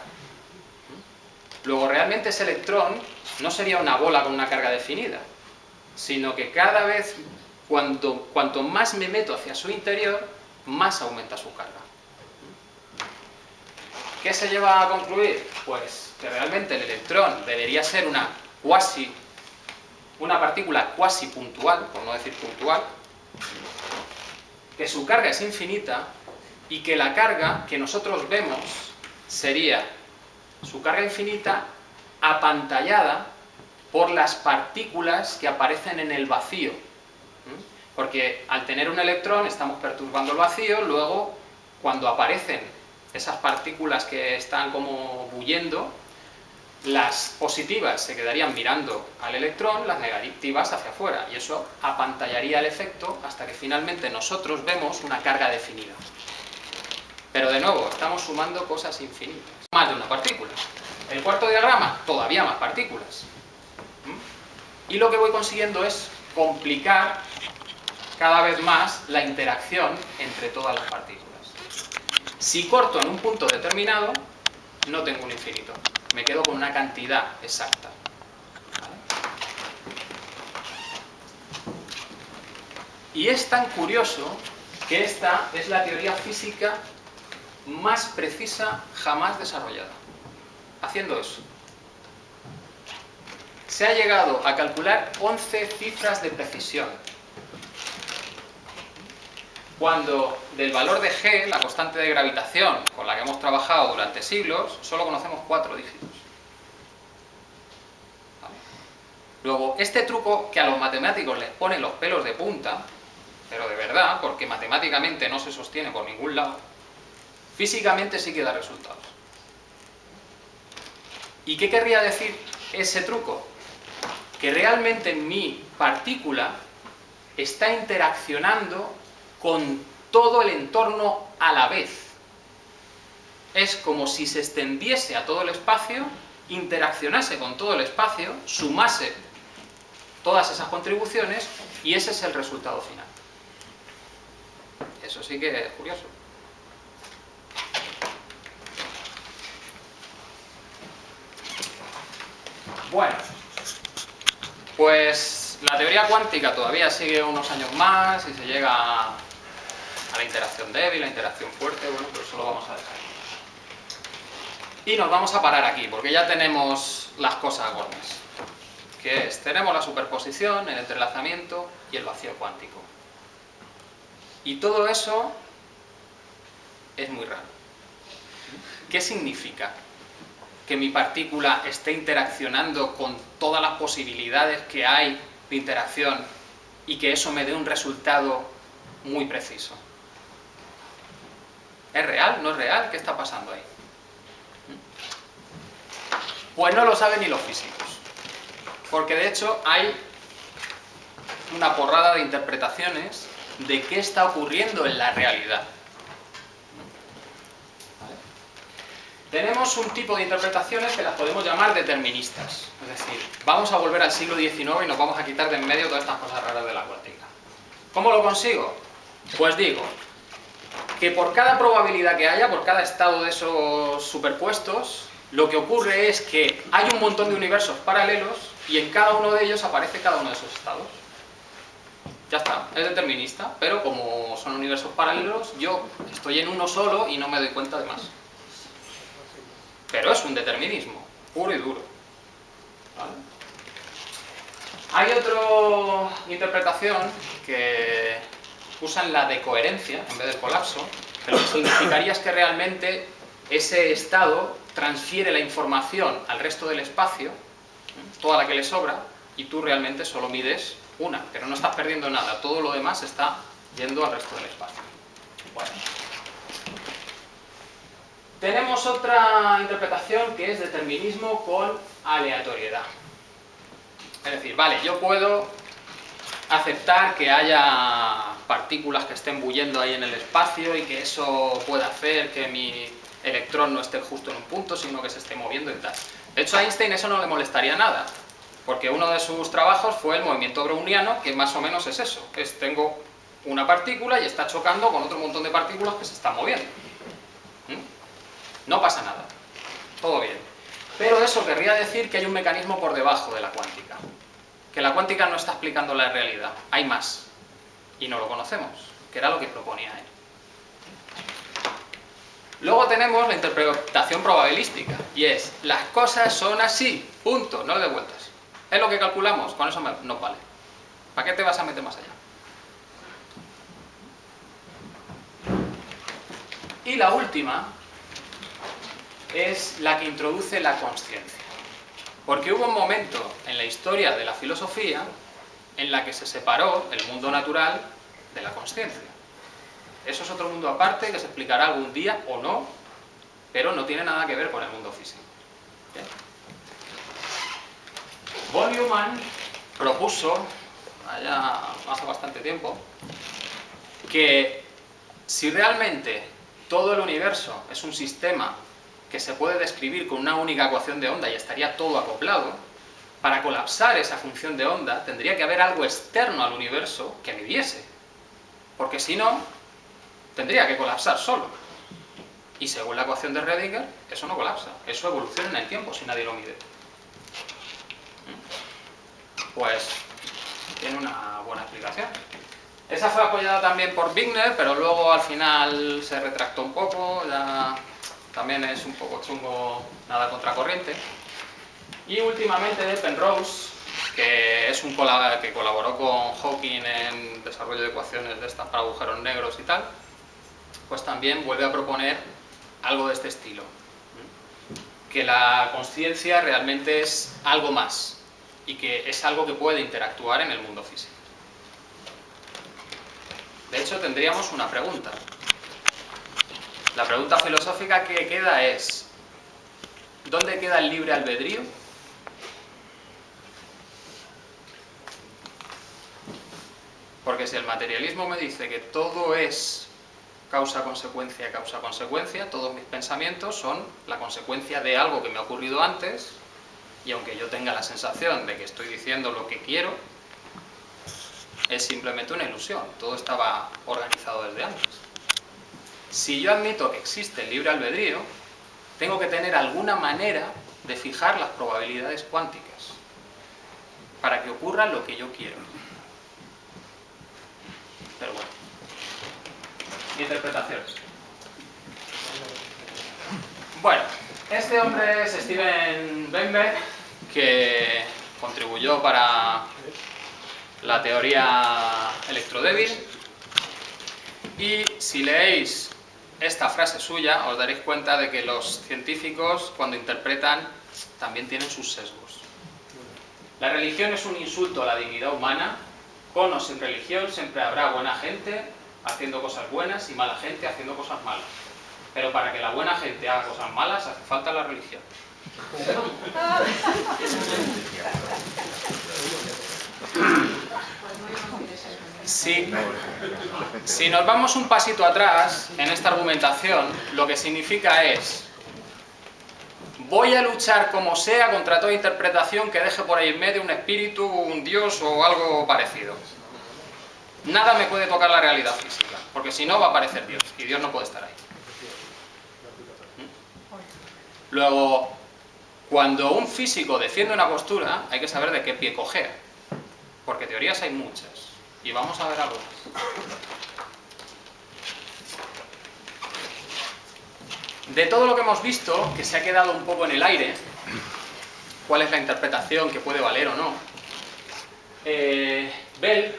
Luego realmente ese electrón no sería una bola con una carga definida, sino que cada vez, cuanto más me meto hacia su interior, más aumenta su carga. ¿Qué se lleva a concluir? Pues que realmente el electrón debería ser una partícula cuasi puntual, por no decir puntual, que su carga es infinita y que la carga que nosotros vemos sería su carga infinita apantallada por las partículas que aparecen en el vacío. Porque al tener un electrón estamos perturbando el vacío, luego cuando aparecen esas partículas que están como bullendo, las positivas se quedarían mirando al electrón, las negativas hacia afuera, y eso apantallaría el efecto hasta que finalmente nosotros vemos una carga definida. Pero de nuevo, estamos sumando cosas infinitas. Más de una partícula. El cuarto diagrama, todavía más partículas. Y lo que voy consiguiendo es complicar cada vez más la interacción entre todas las partículas. Si corto en un punto determinado, no tengo un infinito. Me quedo con una cantidad exacta. ¿Vale? Y es tan curioso que esta es la teoría física más precisa jamás desarrollada. Haciendo eso. se ha llegado a calcular 11 cifras de precisión, cuando del valor de G, la constante de gravitación con la que hemos trabajado durante siglos, solo conocemos 4 dígitos. ¿Vale? Luego, este truco que a los matemáticos les pone los pelos de punta, pero de verdad, porque matemáticamente no se sostiene por ningún lado, físicamente sí que da resultados. ¿Y qué querría decir ese truco? Que realmente mi partícula está interaccionando con todo el entorno a la vez. Es como si se extendiese a todo el espacio, interaccionase con todo el espacio, sumase todas esas contribuciones y ese es el resultado final. Eso sí que es curioso. Bueno, pues la teoría cuántica todavía sigue unos años más y se llega a la interacción débil, la interacción fuerte, bueno, pero eso lo vamos a dejar. Y nos vamos a parar aquí, porque ya tenemos las cosas gordas. Que es, tenemos la superposición, el entrelazamiento y el vacío cuántico. Y todo eso es muy raro. ¿Qué significa? Que mi partícula esté interaccionando con todas las posibilidades que hay de interacción y que eso me dé un resultado muy preciso. ¿Es real? ¿No es real? ¿Qué está pasando ahí? Pues no lo saben ni los físicos. Porque de hecho hay una porrada de interpretaciones de qué está ocurriendo en la realidad. Tenemos un tipo de interpretaciones que las podemos llamar deterministas. Es decir, vamos a volver al siglo XIX y nos vamos a quitar de en medio todas estas cosas raras de la cuántica. ¿Cómo lo consigo? Pues digo que por cada probabilidad que haya, por cada estado de esos superpuestos, lo que ocurre es que hay un montón de universos paralelos y en cada uno de ellos aparece cada uno de esos estados. Ya está, es determinista, pero como son universos paralelos, yo estoy en uno solo y no me doy cuenta de más. Pero es un determinismo, puro y duro. ¿Vale? Hay otra interpretación que usan la decoherencia en vez del colapso, que lo que significaría es que realmente ese estado transfiere la información al resto del espacio, toda la que le sobra, y tú realmente solo mides una, pero no estás perdiendo nada, todo lo demás está yendo al resto del espacio. Bueno. Tenemos otra interpretación que es determinismo con aleatoriedad. Es decir, vale, yo puedo aceptar que haya partículas que estén bullendo ahí en el espacio y que eso pueda hacer que mi electrón no esté justo en un punto, sino que se esté moviendo y tal. De hecho, a Einstein eso no le molestaría nada, porque uno de sus trabajos fue el movimiento browniano, que más o menos es eso, es tengo una partícula y está chocando con otro montón de partículas que se están moviendo. No pasa nada, todo bien. Pero eso querría decir que hay un mecanismo por debajo de la cuántica, que la cuántica no está explicando la realidad, hay más, y no lo conocemos, que era lo que proponía él. Luego tenemos la interpretación probabilística, y es, las cosas son así, punto, no le dé vueltas. Es lo que calculamos, con eso nos vale. ¿Para qué te vas a meter más allá? Y la última es la que introduce la consciencia. Porque hubo un momento en la historia de la filosofía en la que se separó el mundo natural de la consciencia. Eso es otro mundo aparte que se explicará algún día o no, pero no tiene nada que ver con el mundo físico. ¿Bien? Von Neumann propuso, allá hace bastante tiempo, que si realmente todo el universo es un sistema que se puede describir con una única ecuación de onda y estaría todo acoplado, para colapsar esa función de onda tendría que haber algo externo al universo que midiese, porque si no, tendría que colapsar solo. Y según la ecuación de Schrödinger, eso no colapsa, eso evoluciona en el tiempo si nadie lo mide. Pues tiene una buena explicación. Esa fue apoyada también por Wigner, pero luego al final se retractó un poco, ya también es un poco chungo, nada contracorriente. Y últimamente de Penrose, que es que colaboró con Hawking en desarrollo de ecuaciones de estas para agujeros negros y tal, pues también vuelve a proponer algo de este estilo. Que la consciencia realmente es algo más y que es algo que puede interactuar en el mundo físico. De hecho, tendríamos una pregunta. La pregunta filosófica que queda es: ¿dónde queda el libre albedrío? Porque si el materialismo me dice que todo es causa-consecuencia, causa-consecuencia, todos mis pensamientos son la consecuencia de algo que me ha ocurrido antes, y aunque yo tenga la sensación de que estoy diciendo lo que quiero, es simplemente una ilusión, todo estaba organizado desde antes. Si yo admito que existe el libre albedrío, tengo que tener alguna manera de fijar las probabilidades cuánticas para que ocurra lo que yo quiero. Pero bueno, mi interpretación. Bueno, este hombre es Steven Weinberg, que contribuyó para la teoría electrodébil, y si leéis esta frase suya os daréis cuenta de que los científicos, cuando interpretan, también tienen sus sesgos. La religión es un insulto a la dignidad humana. Con o sin religión siempre habrá buena gente haciendo cosas buenas y mala gente haciendo cosas malas. Pero para que la buena gente haga cosas malas hace falta la religión. Si nos vamos un pasito atrás en esta argumentación, lo que significa es: voy a luchar como sea contra toda interpretación que deje por ahí en medio un espíritu, un dios o algo parecido. Nada me puede tocar la realidad física, porque si no va a aparecer Dios, y Dios no puede estar ahí. Luego, cuando un físico defiende una postura, hay que saber de qué pie coger, porque teorías hay muchas, y vamos a ver algunas. De todo lo que hemos visto, que se ha quedado un poco en el aire, cuál es la interpretación que puede valer o no, Bell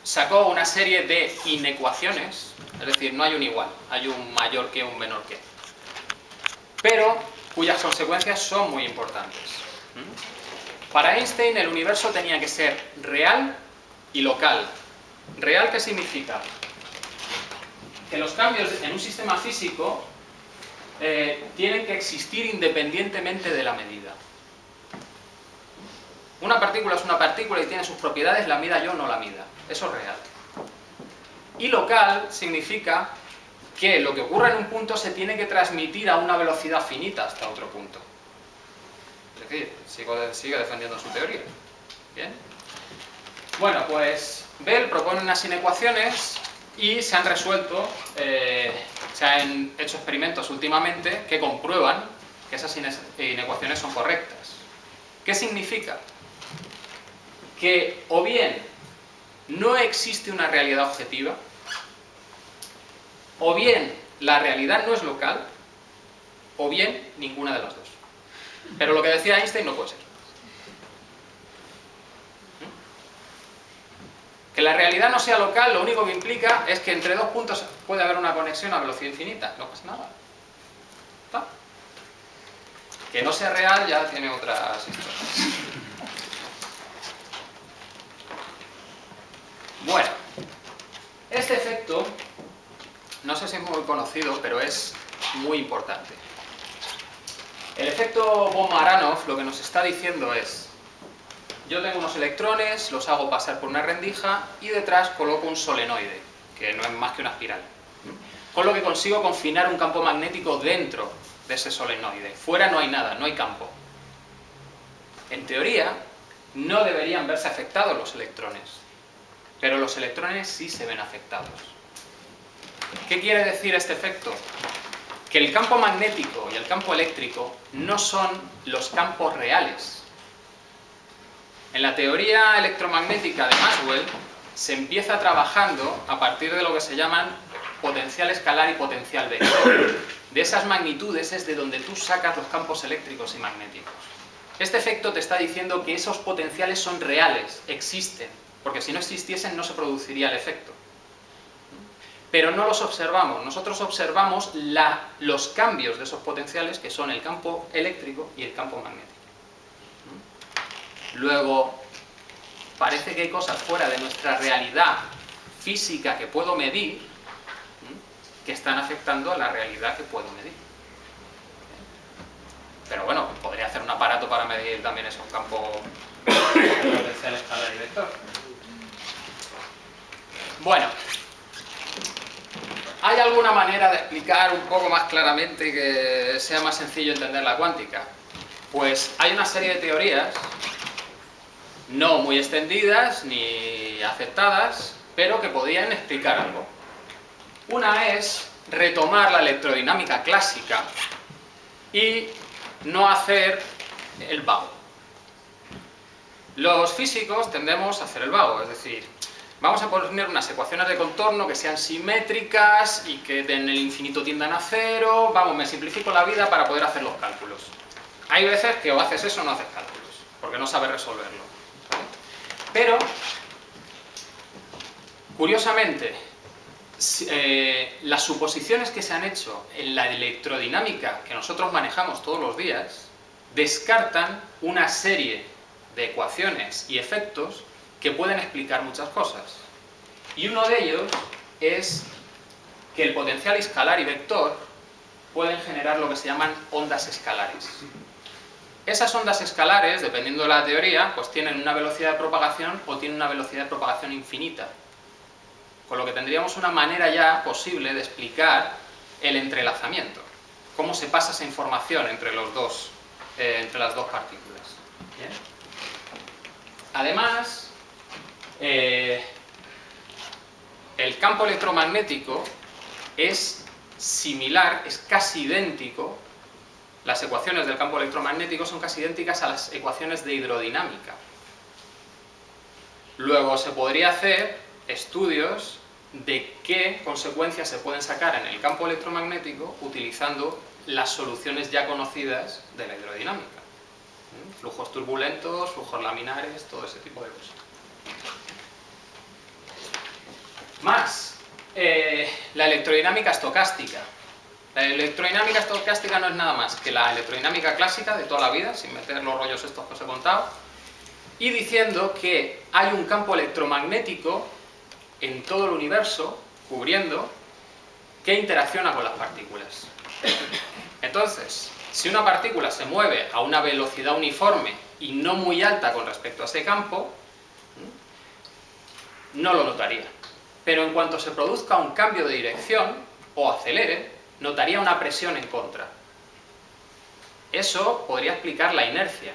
sacó una serie de inecuaciones, es decir, no hay un igual, hay un mayor que, un menor que, pero cuyas consecuencias son muy importantes. Para Einstein el universo tenía que ser real y local. ¿Real qué significa? Que los cambios en un sistema físico tienen que existir independientemente de la medida. Una partícula es una partícula y tiene sus propiedades, la mida yo o no la mida. Eso es real. Y local significa que lo que ocurre en un punto se tiene que transmitir a una velocidad finita hasta otro punto. Es decir, sigue defendiendo su teoría. ¿Bien? Bueno, pues Bell propone unas inecuaciones y se han resuelto, se han hecho experimentos últimamente que comprueban que esas inecuaciones son correctas. ¿Qué significa? Que o bien no existe una realidad objetiva, o bien la realidad no es local, o bien ninguna de las dos. Pero lo que decía Einstein no puede ser. Que la realidad no sea local, lo único que implica es que entre dos puntos puede haber una conexión a velocidad infinita. No pasa nada. ¿Está? Que no sea real ya tiene otras historias. Bueno, este efecto, no sé si es muy conocido, pero es muy importante. El efecto Von-Maranov lo que nos está diciendo es: yo tengo unos electrones, los hago pasar por una rendija y detrás coloco un solenoide, que no es más que una espiral. Con lo que consigo confinar un campo magnético dentro de ese solenoide. Fuera no hay nada, no hay campo. En teoría, no deberían verse afectados los electrones, pero los electrones sí se ven afectados. ¿Qué quiere decir este efecto? Que el campo magnético y el campo eléctrico no son los campos reales. En la teoría electromagnética de Maxwell se empieza trabajando a partir de lo que se llaman potencial escalar y potencial vector. De esas magnitudes es de donde tú sacas los campos eléctricos y magnéticos. Este efecto te está diciendo que esos potenciales son reales, existen, porque si no existiesen no se produciría el efecto. Pero no los observamos, nosotros observamos los cambios de esos potenciales, que son el campo eléctrico y el campo magnético. Luego, parece que hay cosas fuera de nuestra realidad física que puedo medir, que están afectando a la realidad que puedo medir. Pero bueno, podría hacer un aparato para medir también esos campos potencial, escalar y vector. Bueno, ¿hay alguna manera de explicar un poco más claramente que sea más sencillo entender la cuántica? Pues hay una serie de teorías, no muy extendidas ni aceptadas, pero que podrían explicar algo. Una es retomar la electrodinámica clásica y no hacer el vago. Los físicos tendemos a hacer el vago, es decir, vamos a poner unas ecuaciones de contorno que sean simétricas y que en el infinito tiendan a cero. Vamos, me simplifico la vida para poder hacer los cálculos. Hay veces que o haces eso o no haces cálculos, porque no sabes resolverlo. Pero, curiosamente, las suposiciones que se han hecho en la electrodinámica que nosotros manejamos todos los días descartan una serie de ecuaciones y efectos que pueden explicar muchas cosas. Y uno de ellos es que el potencial escalar y vector pueden generar lo que se llaman ondas escalares. Esas ondas escalares, dependiendo de la teoría, pues tienen una velocidad de propagación o tienen una velocidad de propagación infinita. Con lo que tendríamos una manera ya posible de explicar el entrelazamiento. Cómo se pasa esa información entre las dos partículas. ¿Bien? Además, el campo electromagnético es similar, es casi idéntico. Las ecuaciones del campo electromagnético son casi idénticas a las ecuaciones de hidrodinámica. Luego se podría hacer estudios de qué consecuencias se pueden sacar en el campo electromagnético utilizando las soluciones ya conocidas de la hidrodinámica. Flujos turbulentos, flujos laminares, todo ese tipo de cosas. Más, la electrodinámica estocástica. La electrodinámica estocástica no es nada más que la electrodinámica clásica de toda la vida, sin meter los rollos estos que os he contado, y diciendo que hay un campo electromagnético en todo el universo, cubriendo, que interacciona con las partículas. Entonces, si una partícula se mueve a una velocidad uniforme y no muy alta con respecto a ese campo, no lo notaría. Pero en cuanto se produzca un cambio de dirección o acelere, notaría una presión en contra. Eso podría explicar la inercia,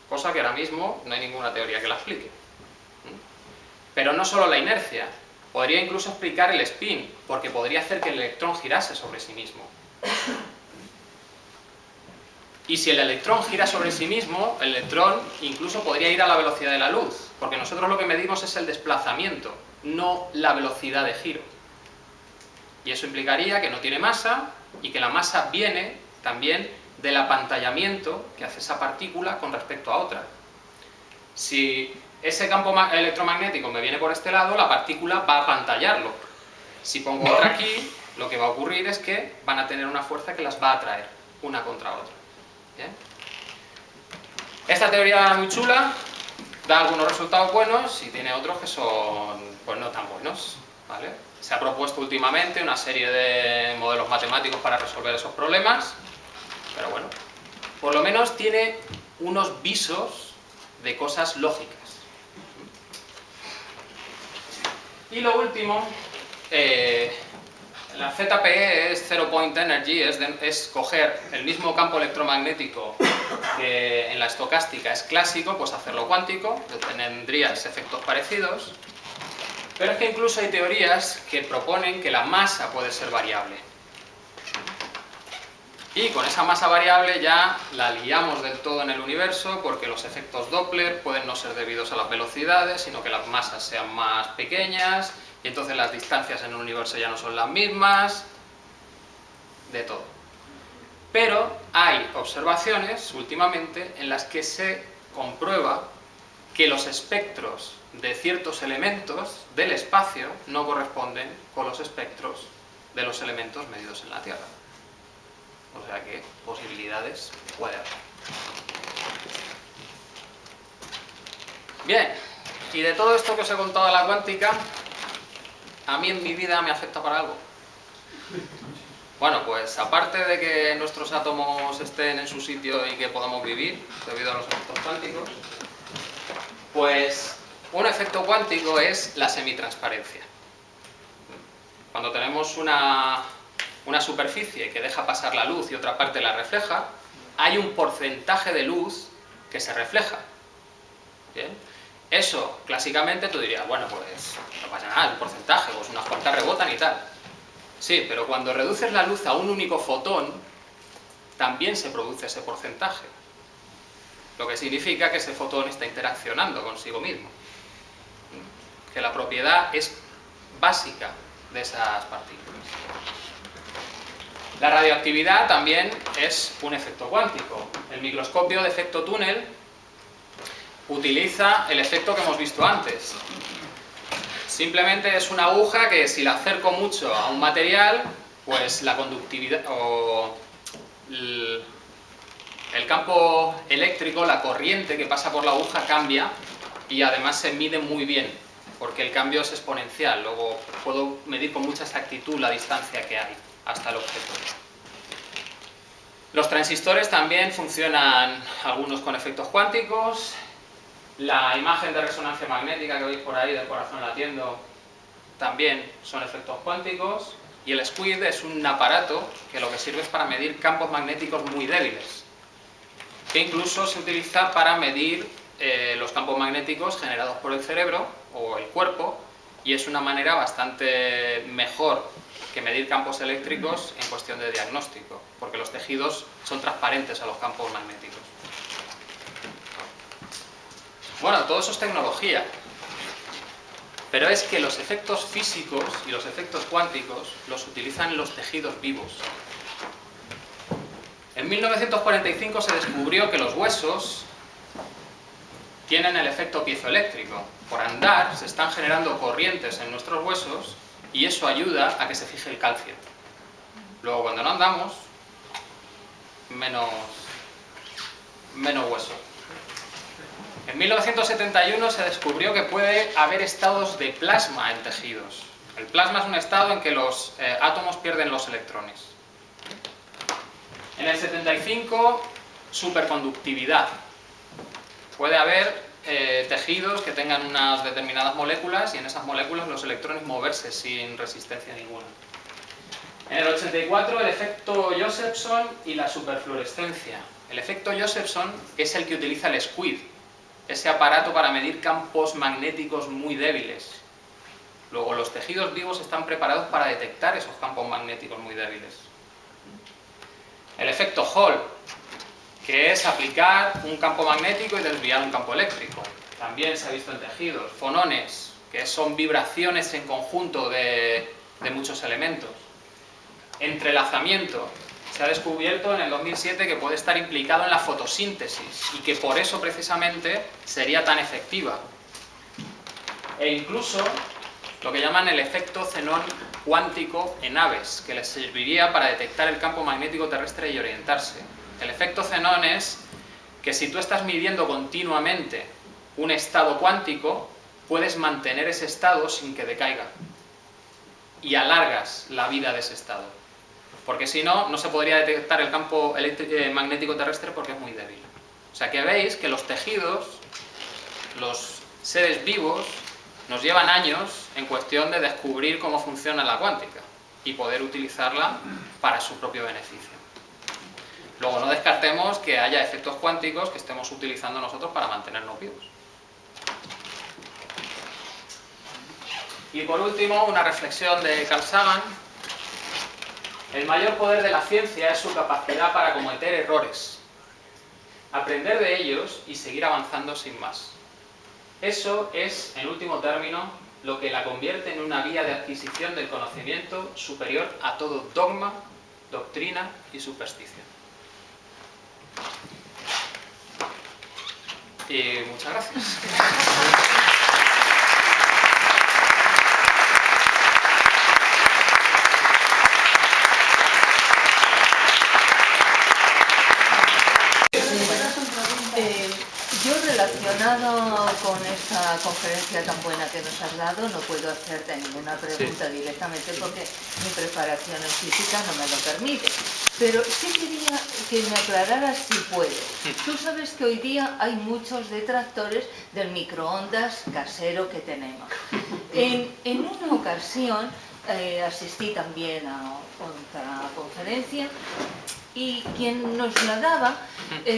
cosa que ahora mismo no hay ninguna teoría que la explique. Pero no solo la inercia, podría incluso explicar el spin, porque podría hacer que el electrón girase sobre sí mismo. Y si el electrón gira sobre sí mismo, el electrón incluso podría ir a la velocidad de la luz, porque nosotros lo que medimos es el desplazamiento, no la velocidad de giro. Y eso implicaría que no tiene masa y que la masa viene también del apantallamiento que hace esa partícula con respecto a otra. Si ese campo electromagnético me viene por este lado, la partícula va a apantallarlo. Si pongo otra aquí, lo que va a ocurrir es que van a tener una fuerza que las va a atraer una contra otra. ¿Bien? Esta teoría es muy chula, da algunos resultados buenos y tiene otros que son pues no tan buenos, ¿vale? Se ha propuesto últimamente una serie de modelos matemáticos para resolver esos problemas, pero bueno, por lo menos tiene unos visos de cosas lógicas. Y lo último, la ZPE es Zero Point Energy, es coger el mismo campo electromagnético que en la estocástica es clásico, pues hacerlo cuántico, tendrías efectos parecidos. Pero es que incluso hay teorías que proponen que la masa puede ser variable. Y con esa masa variable ya la liamos del todo en el universo, porque los efectos Doppler pueden no ser debidos a las velocidades, sino que las masas sean más pequeñas y entonces las distancias en el universo ya no son las mismas, de todo. Pero hay observaciones últimamente en las que se comprueba que los espectros de ciertos elementos del espacio no corresponden con los espectros de los elementos medidos en la Tierra. O sea que posibilidades puede haber. Bien, y de todo esto que os he contado de la cuántica, ¿a mí en mi vida me afecta para algo? Bueno, pues aparte de que nuestros átomos estén en su sitio y que podamos vivir debido a los efectos cuánticos, pues un efecto cuántico es la semitransparencia. Cuando tenemos una superficie que deja pasar la luz y otra parte la refleja, hay un porcentaje de luz que se refleja. ¿Bien? Eso, clásicamente, tú dirías, bueno, pues no pasa nada, un porcentaje, pues unas cuantas rebotan y tal. Sí, pero cuando reduces la luz a un único fotón, también se produce ese porcentaje. Lo que significa que ese fotón está interaccionando consigo mismo. Que la propiedad es básica de esas partículas. La radioactividad también es un efecto cuántico. El microscopio de efecto túnel utiliza el efecto que hemos visto antes. Simplemente es una aguja que si la acerco mucho a un material, pues la conductividad o el campo eléctrico, la corriente que pasa por la aguja cambia y además se mide muy bien, porque el cambio es exponencial. Luego puedo medir con mucha exactitud la distancia que hay hasta el objeto. Los transistores también funcionan, algunos con efectos cuánticos. La imagen de resonancia magnética que veis por ahí del corazón latiendo también son efectos cuánticos. Y el SQUID es un aparato que lo que sirve es para medir campos magnéticos muy débiles, que incluso se utiliza para medir los campos magnéticos generados por el cerebro o el cuerpo, y es una manera bastante mejor que medir campos eléctricos en cuestión de diagnóstico, porque los tejidos son transparentes a los campos magnéticos. Bueno, todo eso es tecnología, pero es que los efectos físicos y los efectos cuánticos los utilizan los tejidos vivos. En 1945 se descubrió que los huesos tienen el efecto piezoeléctrico. Por andar se están generando corrientes en nuestros huesos y eso ayuda a que se fije el calcio. Luego, cuando no andamos, menos hueso. En 1971 se descubrió que puede haber estados de plasma en tejidos. El plasma es un estado en que los átomos pierden los electrones. En el 75, superconductividad. Puede haber tejidos que tengan unas determinadas moléculas y en esas moléculas los electrones moverse sin resistencia ninguna. En el 84, el efecto Josephson y la superfluorescencia. El efecto Josephson es el que utiliza el SQUID, ese aparato para medir campos magnéticos muy débiles. Luego, los tejidos vivos están preparados para detectar esos campos magnéticos muy débiles. El efecto Hall, que es aplicar un campo magnético y desviar un campo eléctrico. También se ha visto en tejidos. Fonones, que son vibraciones en conjunto de muchos elementos. Entrelazamiento. Se ha descubierto en el 2007 que puede estar implicado en la fotosíntesis y que por eso precisamente sería tan efectiva. E incluso lo que llaman el efecto xenón cuántico en aves, que les serviría para detectar el campo magnético terrestre y orientarse. El efecto xenón es que si tú estás midiendo continuamente un estado cuántico, puedes mantener ese estado sin que decaiga y alargas la vida de ese estado. Porque si no, no se podría detectar el campo magnético terrestre porque es muy débil. O sea que veis que los tejidos, los seres vivos, nos llevan años en cuestión de descubrir cómo funciona la cuántica y poder utilizarla para su propio beneficio. Luego no descartemos que haya efectos cuánticos que estemos utilizando nosotros para mantenernos vivos. Y por último, una reflexión de Carl Sagan. El mayor poder de la ciencia es su capacidad para cometer errores, aprender de ellos y seguir avanzando sin más. Eso es, en último término, lo que la convierte en una vía de adquisición del conocimiento superior a todo dogma, doctrina y superstición. Y muchas gracias. Yo, relacionado con esta conferencia tan buena que nos has dado, no puedo hacerte ninguna pregunta directamente porque mi preparación en física no me lo permite. Pero sí quería que me aclararas si puedo. Tú sabes que hoy día hay muchos detractores del microondas casero que tenemos. En una ocasión asistí también a otra conferencia y quien nos la daba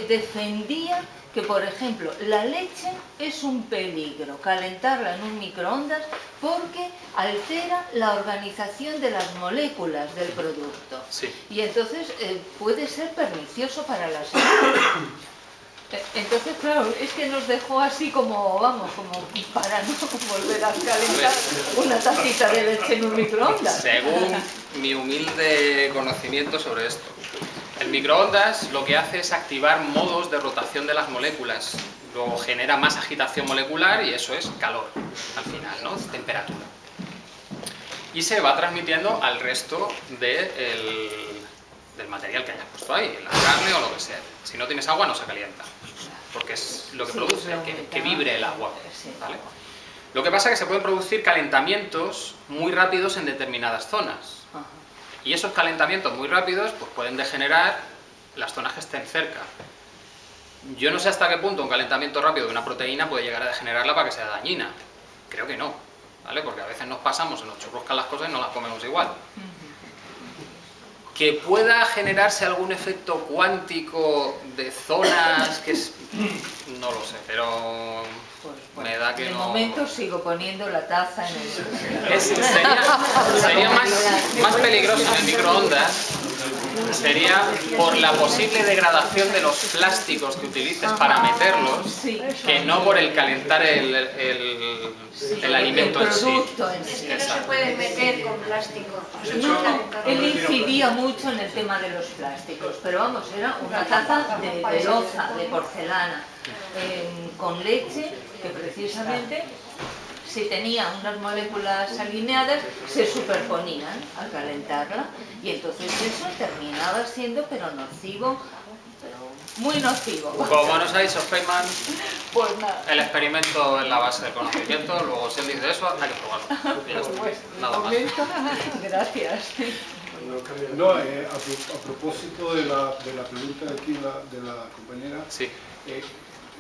defendía que, por ejemplo, la leche es un peligro calentarla en un microondas porque altera la organización de las moléculas del producto. Sí. Y entonces puede ser pernicioso para la salud. Entonces, claro, es que nos dejó así como, vamos, como para no volver a calentar una tacita de leche en un microondas. Según mi humilde conocimiento sobre esto, el microondas lo que hace es activar modos de rotación de las moléculas. Luego genera más agitación molecular y eso es calor, al final, ¿no? Temperatura. Y se va transmitiendo al resto del material que hayas puesto ahí, la carne o lo que sea. Si no tienes agua no se calienta, porque es lo que produce, que vibre el agua, ¿vale? Lo que pasa es que se pueden producir calentamientos muy rápidos en determinadas zonas. Y esos calentamientos muy rápidos pues pueden degenerar las zonas que estén cerca. Yo no sé hasta qué punto un calentamiento rápido de una proteína puede llegar a degenerarla para que sea dañina. Creo que no, ¿vale? Porque a veces nos pasamos, se nos churruscan las cosas y no las comemos igual. Que pueda generarse algún efecto cuántico de zonas que es... no lo sé, pero... Pues, bueno, me da que de no... momento sigo poniendo la taza en el... Sería más peligroso en el microondas, sería por la posible degradación de los plásticos que utilices para meterlos, que no por el calentar el alimento en sí. Es que no se puede meter con plástico. No, él incidía mucho en el tema de los plásticos, pero vamos, era una taza de loza, de porcelana, con leche, que precisamente, si tenía unas moléculas alineadas, se superponían al calentarla, y entonces eso terminaba siendo, pero nocivo, muy nocivo. Como nos ha dicho Feynman, Pues nada. el experimento es la base del conocimiento, luego si él dice eso, hay que probarlo. Y ya está. Nada más. Gracias. No, a propósito de la pregunta aquí de la compañera, Sí.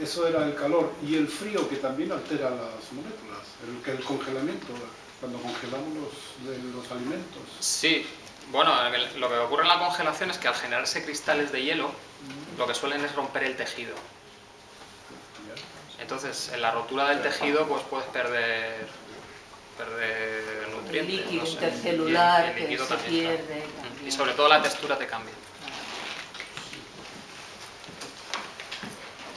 eso era el calor y el frío que también altera las moléculas, el congelamiento, cuando congelamos los alimentos. Sí, bueno, lo que ocurre en la congelación es que al generarse cristales de hielo, lo que suelen es romper el tejido. Entonces, en la rotura del tejido, pues puedes perder nutrientes. El líquido no sé, intercelular el líquido que se también, pierde. claro. También. Y sobre todo la textura te cambia.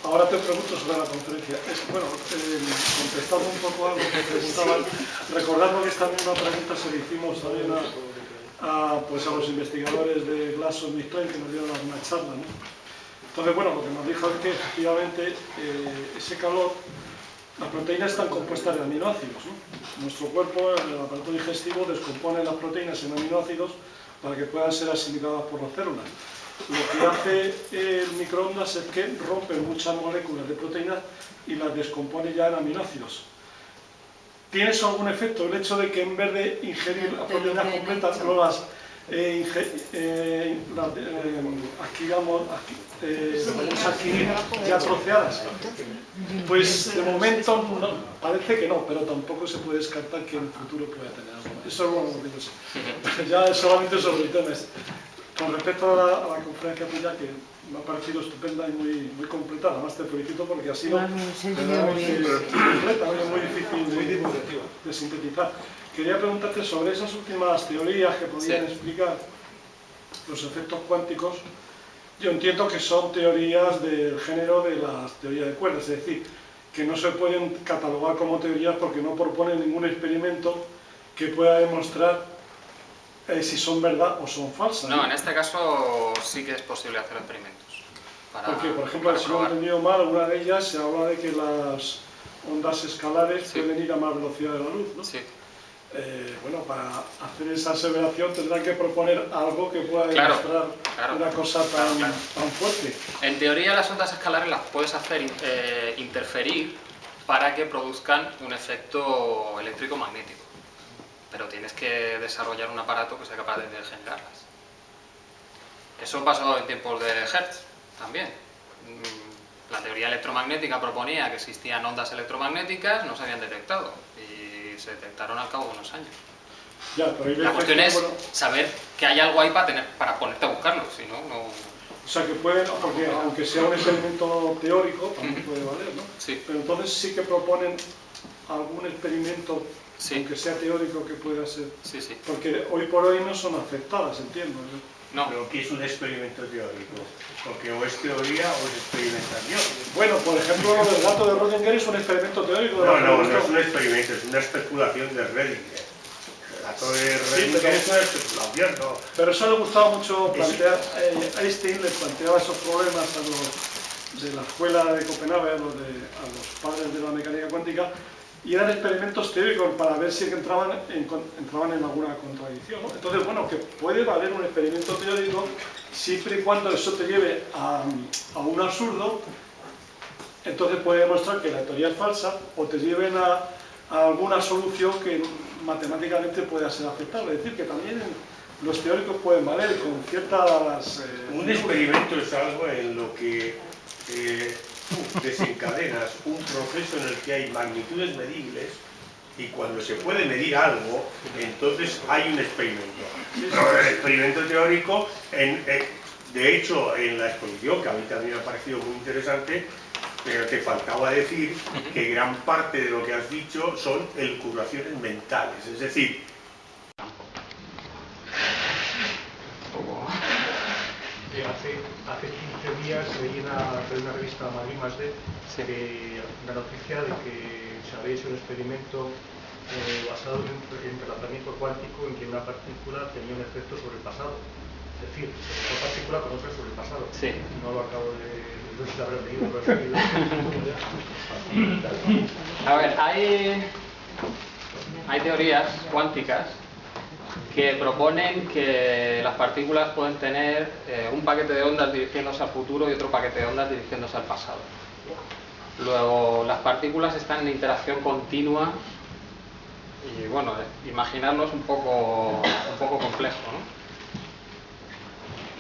Ahora te pregunto sobre la conferencia. Bueno, contestando un poco a lo que preguntaban, recordando que esta misma pregunta se la hicimos también a los investigadores de GlaxoSmithKline que nos dieron alguna charla, ¿no? Entonces, bueno, lo que nos dijo es que efectivamente ese calor, las proteínas están compuestas de aminoácidos, ¿no? Nuestro cuerpo, el aparato digestivo, descompone las proteínas en aminoácidos para que puedan ser asimiladas por las células. Lo que hace el microondas es que rompe muchas moléculas de proteínas y las descompone ya en aminoácidos. ¿Tiene eso algún efecto? El hecho de que en vez de ingerir las proteínas completas, no las adquirir ya troceadas. Pues de momento no, parece que no, pero tampoco se puede descartar que en el futuro pueda tener algo. Eso es bueno lo que yo sé. Ya solamente sobre el tema. Con respecto a la conferencia tuya, que me ha parecido estupenda y muy completa, además te felicito porque ha sido verdaderamente completa, muy difícil de sintetizar. Quería preguntarte sobre esas últimas teorías que podían explicar los efectos cuánticos. Yo entiendo que son teorías del género de las teorías de cuerdas, es decir, que no se pueden catalogar como teorías porque no proponen ningún experimento que pueda demostrar si son verdad o son falsas. No, en este caso sí que es posible hacer experimentos. Porque, por ejemplo, si no he entendido mal, alguna de ellas se habla de que las ondas escalares pueden ir a más velocidad de la luz, ¿no? Sí. Bueno, para hacer esa aseveración tendrán que proponer algo que pueda demostrar una cosa tan fuerte. En teoría las ondas escalares las puedes hacer interferir para que produzcan un efecto eléctrico magnético, pero tienes que desarrollar un aparato que sea capaz de generarlas. Eso pasó en tiempos de Hertz también. La teoría electromagnética proponía que existían ondas electromagnéticas, no se habían detectado y se detectaron al cabo de unos años. Ya, pero la cuestión es saber que hay algo ahí para ponerte a buscarlo, si no, no... O sea, que pueden, porque aunque sea un experimento teórico, también puede valer, ¿no? Sí. Pero entonces sí que proponen algún experimento, aunque sea teórico, que pueda ser... Sí, sí. Porque hoy por hoy no son aceptadas, entiendo, ¿no? No. Pero ¿qué es un experimento teórico? Porque o es teoría o es experimentación. Bueno, por ejemplo, el gato de Rödinger es un experimento teórico. No es un experimento, es una especulación de Rödinger. El gato de Rödinger es una especulación, ¿no? Pero eso le gustaba mucho plantear, Einstein le planteaba esos problemas a los de la escuela de Copenhague, a los padres de la mecánica cuántica, y eran experimentos teóricos para ver si entraban en alguna contradicción, ¿no? Entonces, bueno, que puede valer un experimento teórico siempre y cuando eso te lleve a un absurdo, entonces puede demostrar que la teoría es falsa, o te lleven a alguna solución que matemáticamente pueda ser aceptable. Es decir, que también los teóricos pueden valer con ciertas... Un experimento es algo en lo que desencadenas un proceso en el que hay magnitudes medibles, y cuando se puede medir algo, entonces hay un experimento. Pero el experimento teórico, de hecho, en la exposición, que a mí también me ha parecido muy interesante, pero te faltaba decir que gran parte de lo que has dicho son elucubraciones mentales, es decir... Hace 15 días leí en una revista Madrid +D la noticia de que se había hecho un experimento basado en un tratamiento cuántico en que una partícula tenía un efecto sobre el pasado. Es decir, una partícula conoce sobre el pasado. Sí. No lo acabo de... No sé si lo habrás leído, lo has leído. A ver, hay teorías cuánticas que proponen que las partículas pueden tener un paquete de ondas dirigiéndose al futuro y otro paquete de ondas dirigiéndose al pasado. Luego, las partículas están en interacción continua y, bueno, imaginarlo es un poco complejo, ¿no?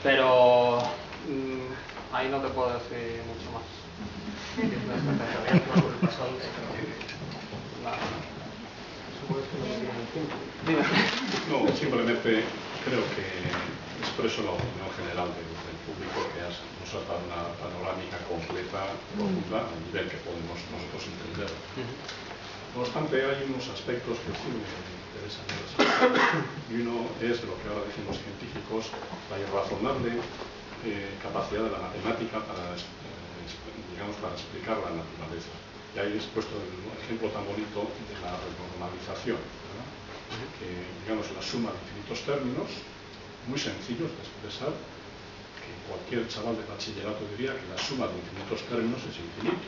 Pero ahí no te puedo decir mucho más. No, simplemente creo que expreso la opinión general del público, que nos ha dado una panorámica completa, profunda, a nivel que podemos nosotros entender. No obstante, hay unos aspectos que sí me interesan resaltar. Y uno es lo que ahora dicen los científicos, la irrazonable capacidad de la matemática para explicar la naturaleza. Y ahí he puesto el ejemplo tan bonito de la renormalización, ¿verdad? Que, digamos, la suma de infinitos términos, muy sencillos de expresar, que cualquier chaval de bachillerato diría que la suma de infinitos términos es infinito.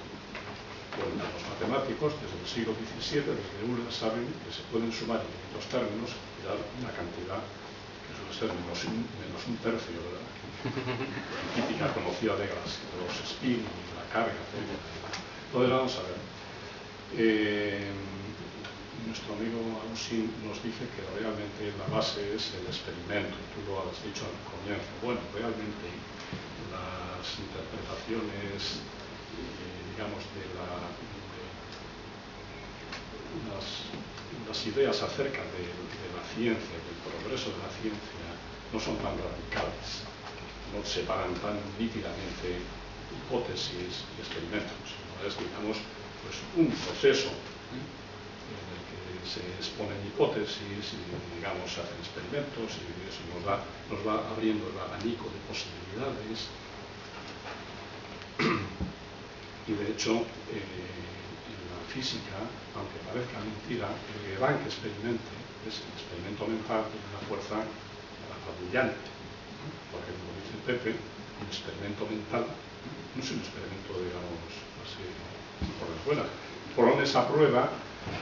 Bueno, los matemáticos, desde el siglo XVII, desde Euler, saben que se pueden sumar infinitos términos y dar una cantidad que suele ser menos un tercio, ¿verdad? Típica conocida de los spin, la carga, etc. Entonces, vamos a ver. Nuestro amigo Agustín nos dice que realmente la base es el experimento. Tú lo has dicho al comienzo. Bueno, realmente las interpretaciones, digamos, las ideas acerca de la ciencia, del progreso de la ciencia, no son tan radicales, no separan tan nítidamente hipótesis y experimentos. Es, digamos, pues un proceso en el que se exponen hipótesis y, digamos, se hacen experimentos, y eso nos va abriendo el abanico de posibilidades. Y de hecho, física, aunque parezca mentira, el gran experimento es el experimento mental de una fuerza apabullante. Porque, como dice Pepe, un experimento mental no es un experimento, digamos, así por las buenas. Pones a prueba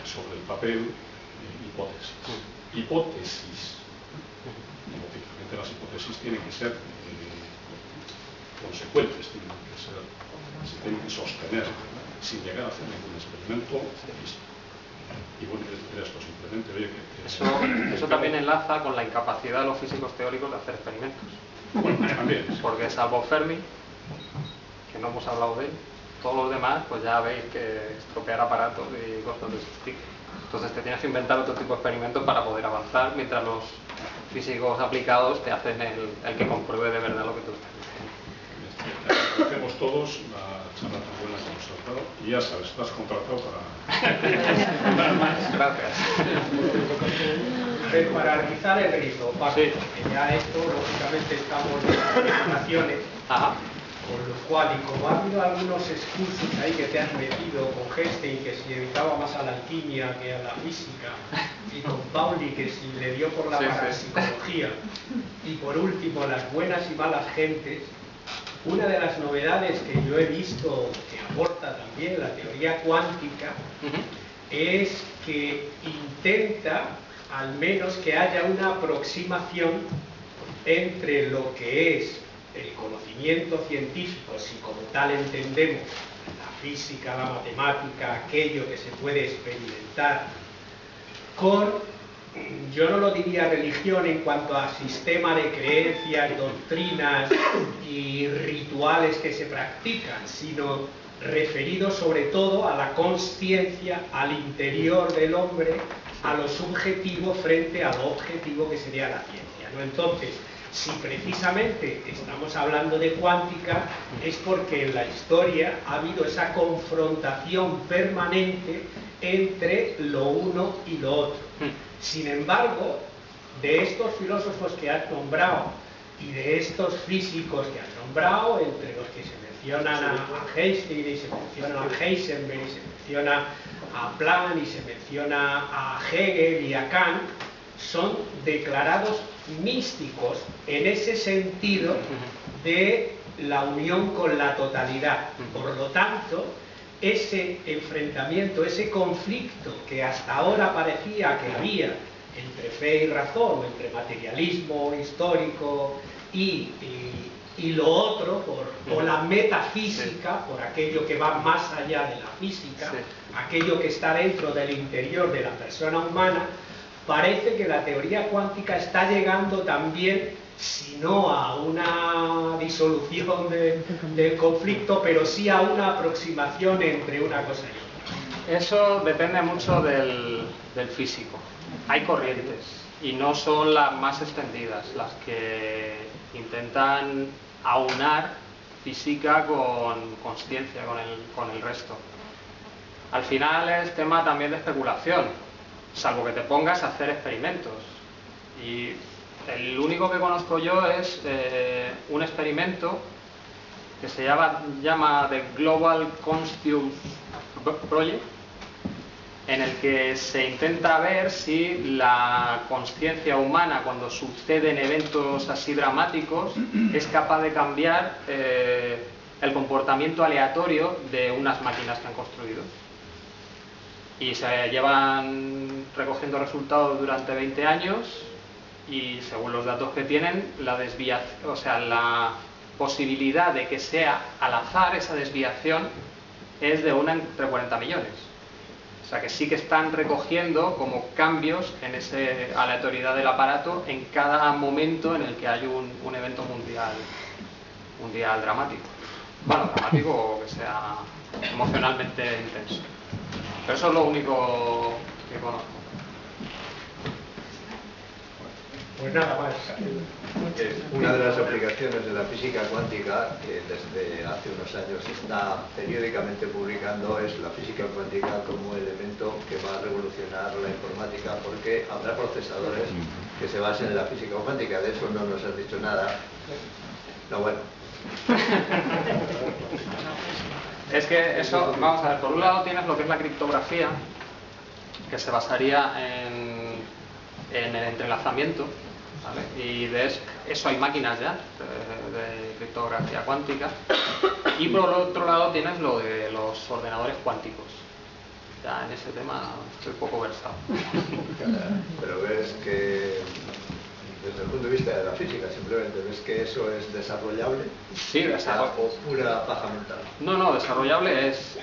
sobre el papel hipótesis. Hipótesis. Y lógicamente las hipótesis tienen que ser consecuentes, se tienen que sostener sin llegar a hacer ningún experimento físico. Y bueno, esto simplemente, oye, eso también enlaza con la incapacidad de los físicos teóricos de hacer experimentos. Bueno, también. Porque salvo Fermi, que no hemos hablado de él, todos los demás, pues ya veis que estropear aparatos y cosas de esos tipos. Entonces te tienes que inventar otro tipo de experimentos para poder avanzar, mientras los físicos aplicados te hacen el que compruebe de verdad lo que tú estás diciendo. Agradecemos todos la charla tan buena que nos has dado y ya sabes, estás contratado para... Gracias. Para realizar el rizo, Paco, Sí. que ya esto, lógicamente, estamos en relaciones, con lo cual, y como ha habido algunos excursos ahí que te has metido con Heinstein, que se dedicaba más a la alquimia que a la física, y con Pauli, que si le dio por la parapsicología, y por último, las buenas y malas gentes, una de las novedades que yo he visto que aporta también la teoría cuántica es que intenta al menos que haya una aproximación entre lo que es el conocimiento científico, si como tal entendemos la física, la matemática, aquello que se puede experimentar, con, yo no lo diría religión en cuanto a sistema de creencias, doctrinas y rituales que se practican, sino referido sobre todo a la consciencia, al interior del hombre, a lo subjetivo frente a lo objetivo que sería la ciencia, ¿no? Entonces, si precisamente estamos hablando de cuántica, es porque en la historia ha habido esa confrontación permanente entre lo uno y lo otro. Sin embargo, de estos filósofos que has nombrado y de estos físicos que has nombrado, entre los que se mencionan a Einstein y se menciona a Heisenberg y se menciona a Planck y se menciona a Hegel y a Kant, son declarados místicos en ese sentido de la unión con la totalidad. Por lo tanto, ese enfrentamiento, ese conflicto que hasta ahora parecía que había entre fe y razón, entre materialismo histórico y lo otro, por la metafísica, por aquello que va más allá de la física, aquello que está dentro del interior de la persona humana, parece que la teoría cuántica está llegando también, si no a una disolución del conflicto, pero sí a una aproximación entre una cosa y otra. Eso depende mucho del físico. Hay corrientes y no son las más extendidas, las que intentan aunar física con consciencia, con el resto. Al final es tema también de especulación, salvo que te pongas a hacer experimentos. Y el único que conozco yo es un experimento que se llama The Global Conscious Project, en el que se intenta ver si la consciencia humana, cuando suceden eventos así dramáticos, es capaz de cambiar el comportamiento aleatorio de unas máquinas que han construido. Y se llevan recogiendo resultados durante 20 años y según los datos que tienen, la desviación, o sea, la posibilidad de que sea al azar esa desviación es de una entre 40 millones. O sea que sí que están recogiendo como cambios en esa aleatoriedad del aparato en cada momento en el que hay un evento mundial dramático. Bueno, dramático o que sea emocionalmente intenso. Pero eso es lo único que conozco. Pues nada más. Una de las aplicaciones de la física cuántica, que desde hace unos años está periódicamente publicando, es la física cuántica como elemento que va a revolucionar la informática, porque habrá procesadores que se basen en la física cuántica. De eso no nos has dicho nada. No, bueno. Es que eso, vamos a ver, por un lado tienes lo que es la criptografía, que se basaría en el entrelazamiento, ¿vale? Y de eso hay máquinas ya, de criptografía cuántica. Y por otro lado tienes lo de los ordenadores cuánticos. Ya en ese tema estoy poco versado. Pero ves que, desde el punto de vista de la física, simplemente ves que eso es desarrollable. Sí, desarrollable. O pura paja mental. No, desarrollable es.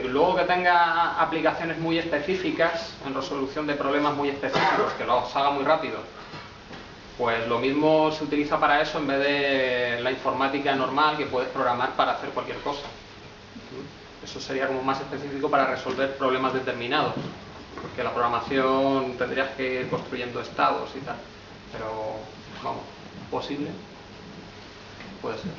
Luego que tenga aplicaciones muy específicas, en resolución de problemas muy específicos, que los haga muy rápido, pues lo mismo se utiliza para eso en vez de la informática normal, que puedes programar para hacer cualquier cosa. Eso sería como más específico para resolver problemas determinados, porque la programación tendrías que ir construyendo estados y tal. Pero, vamos, posible puede ser.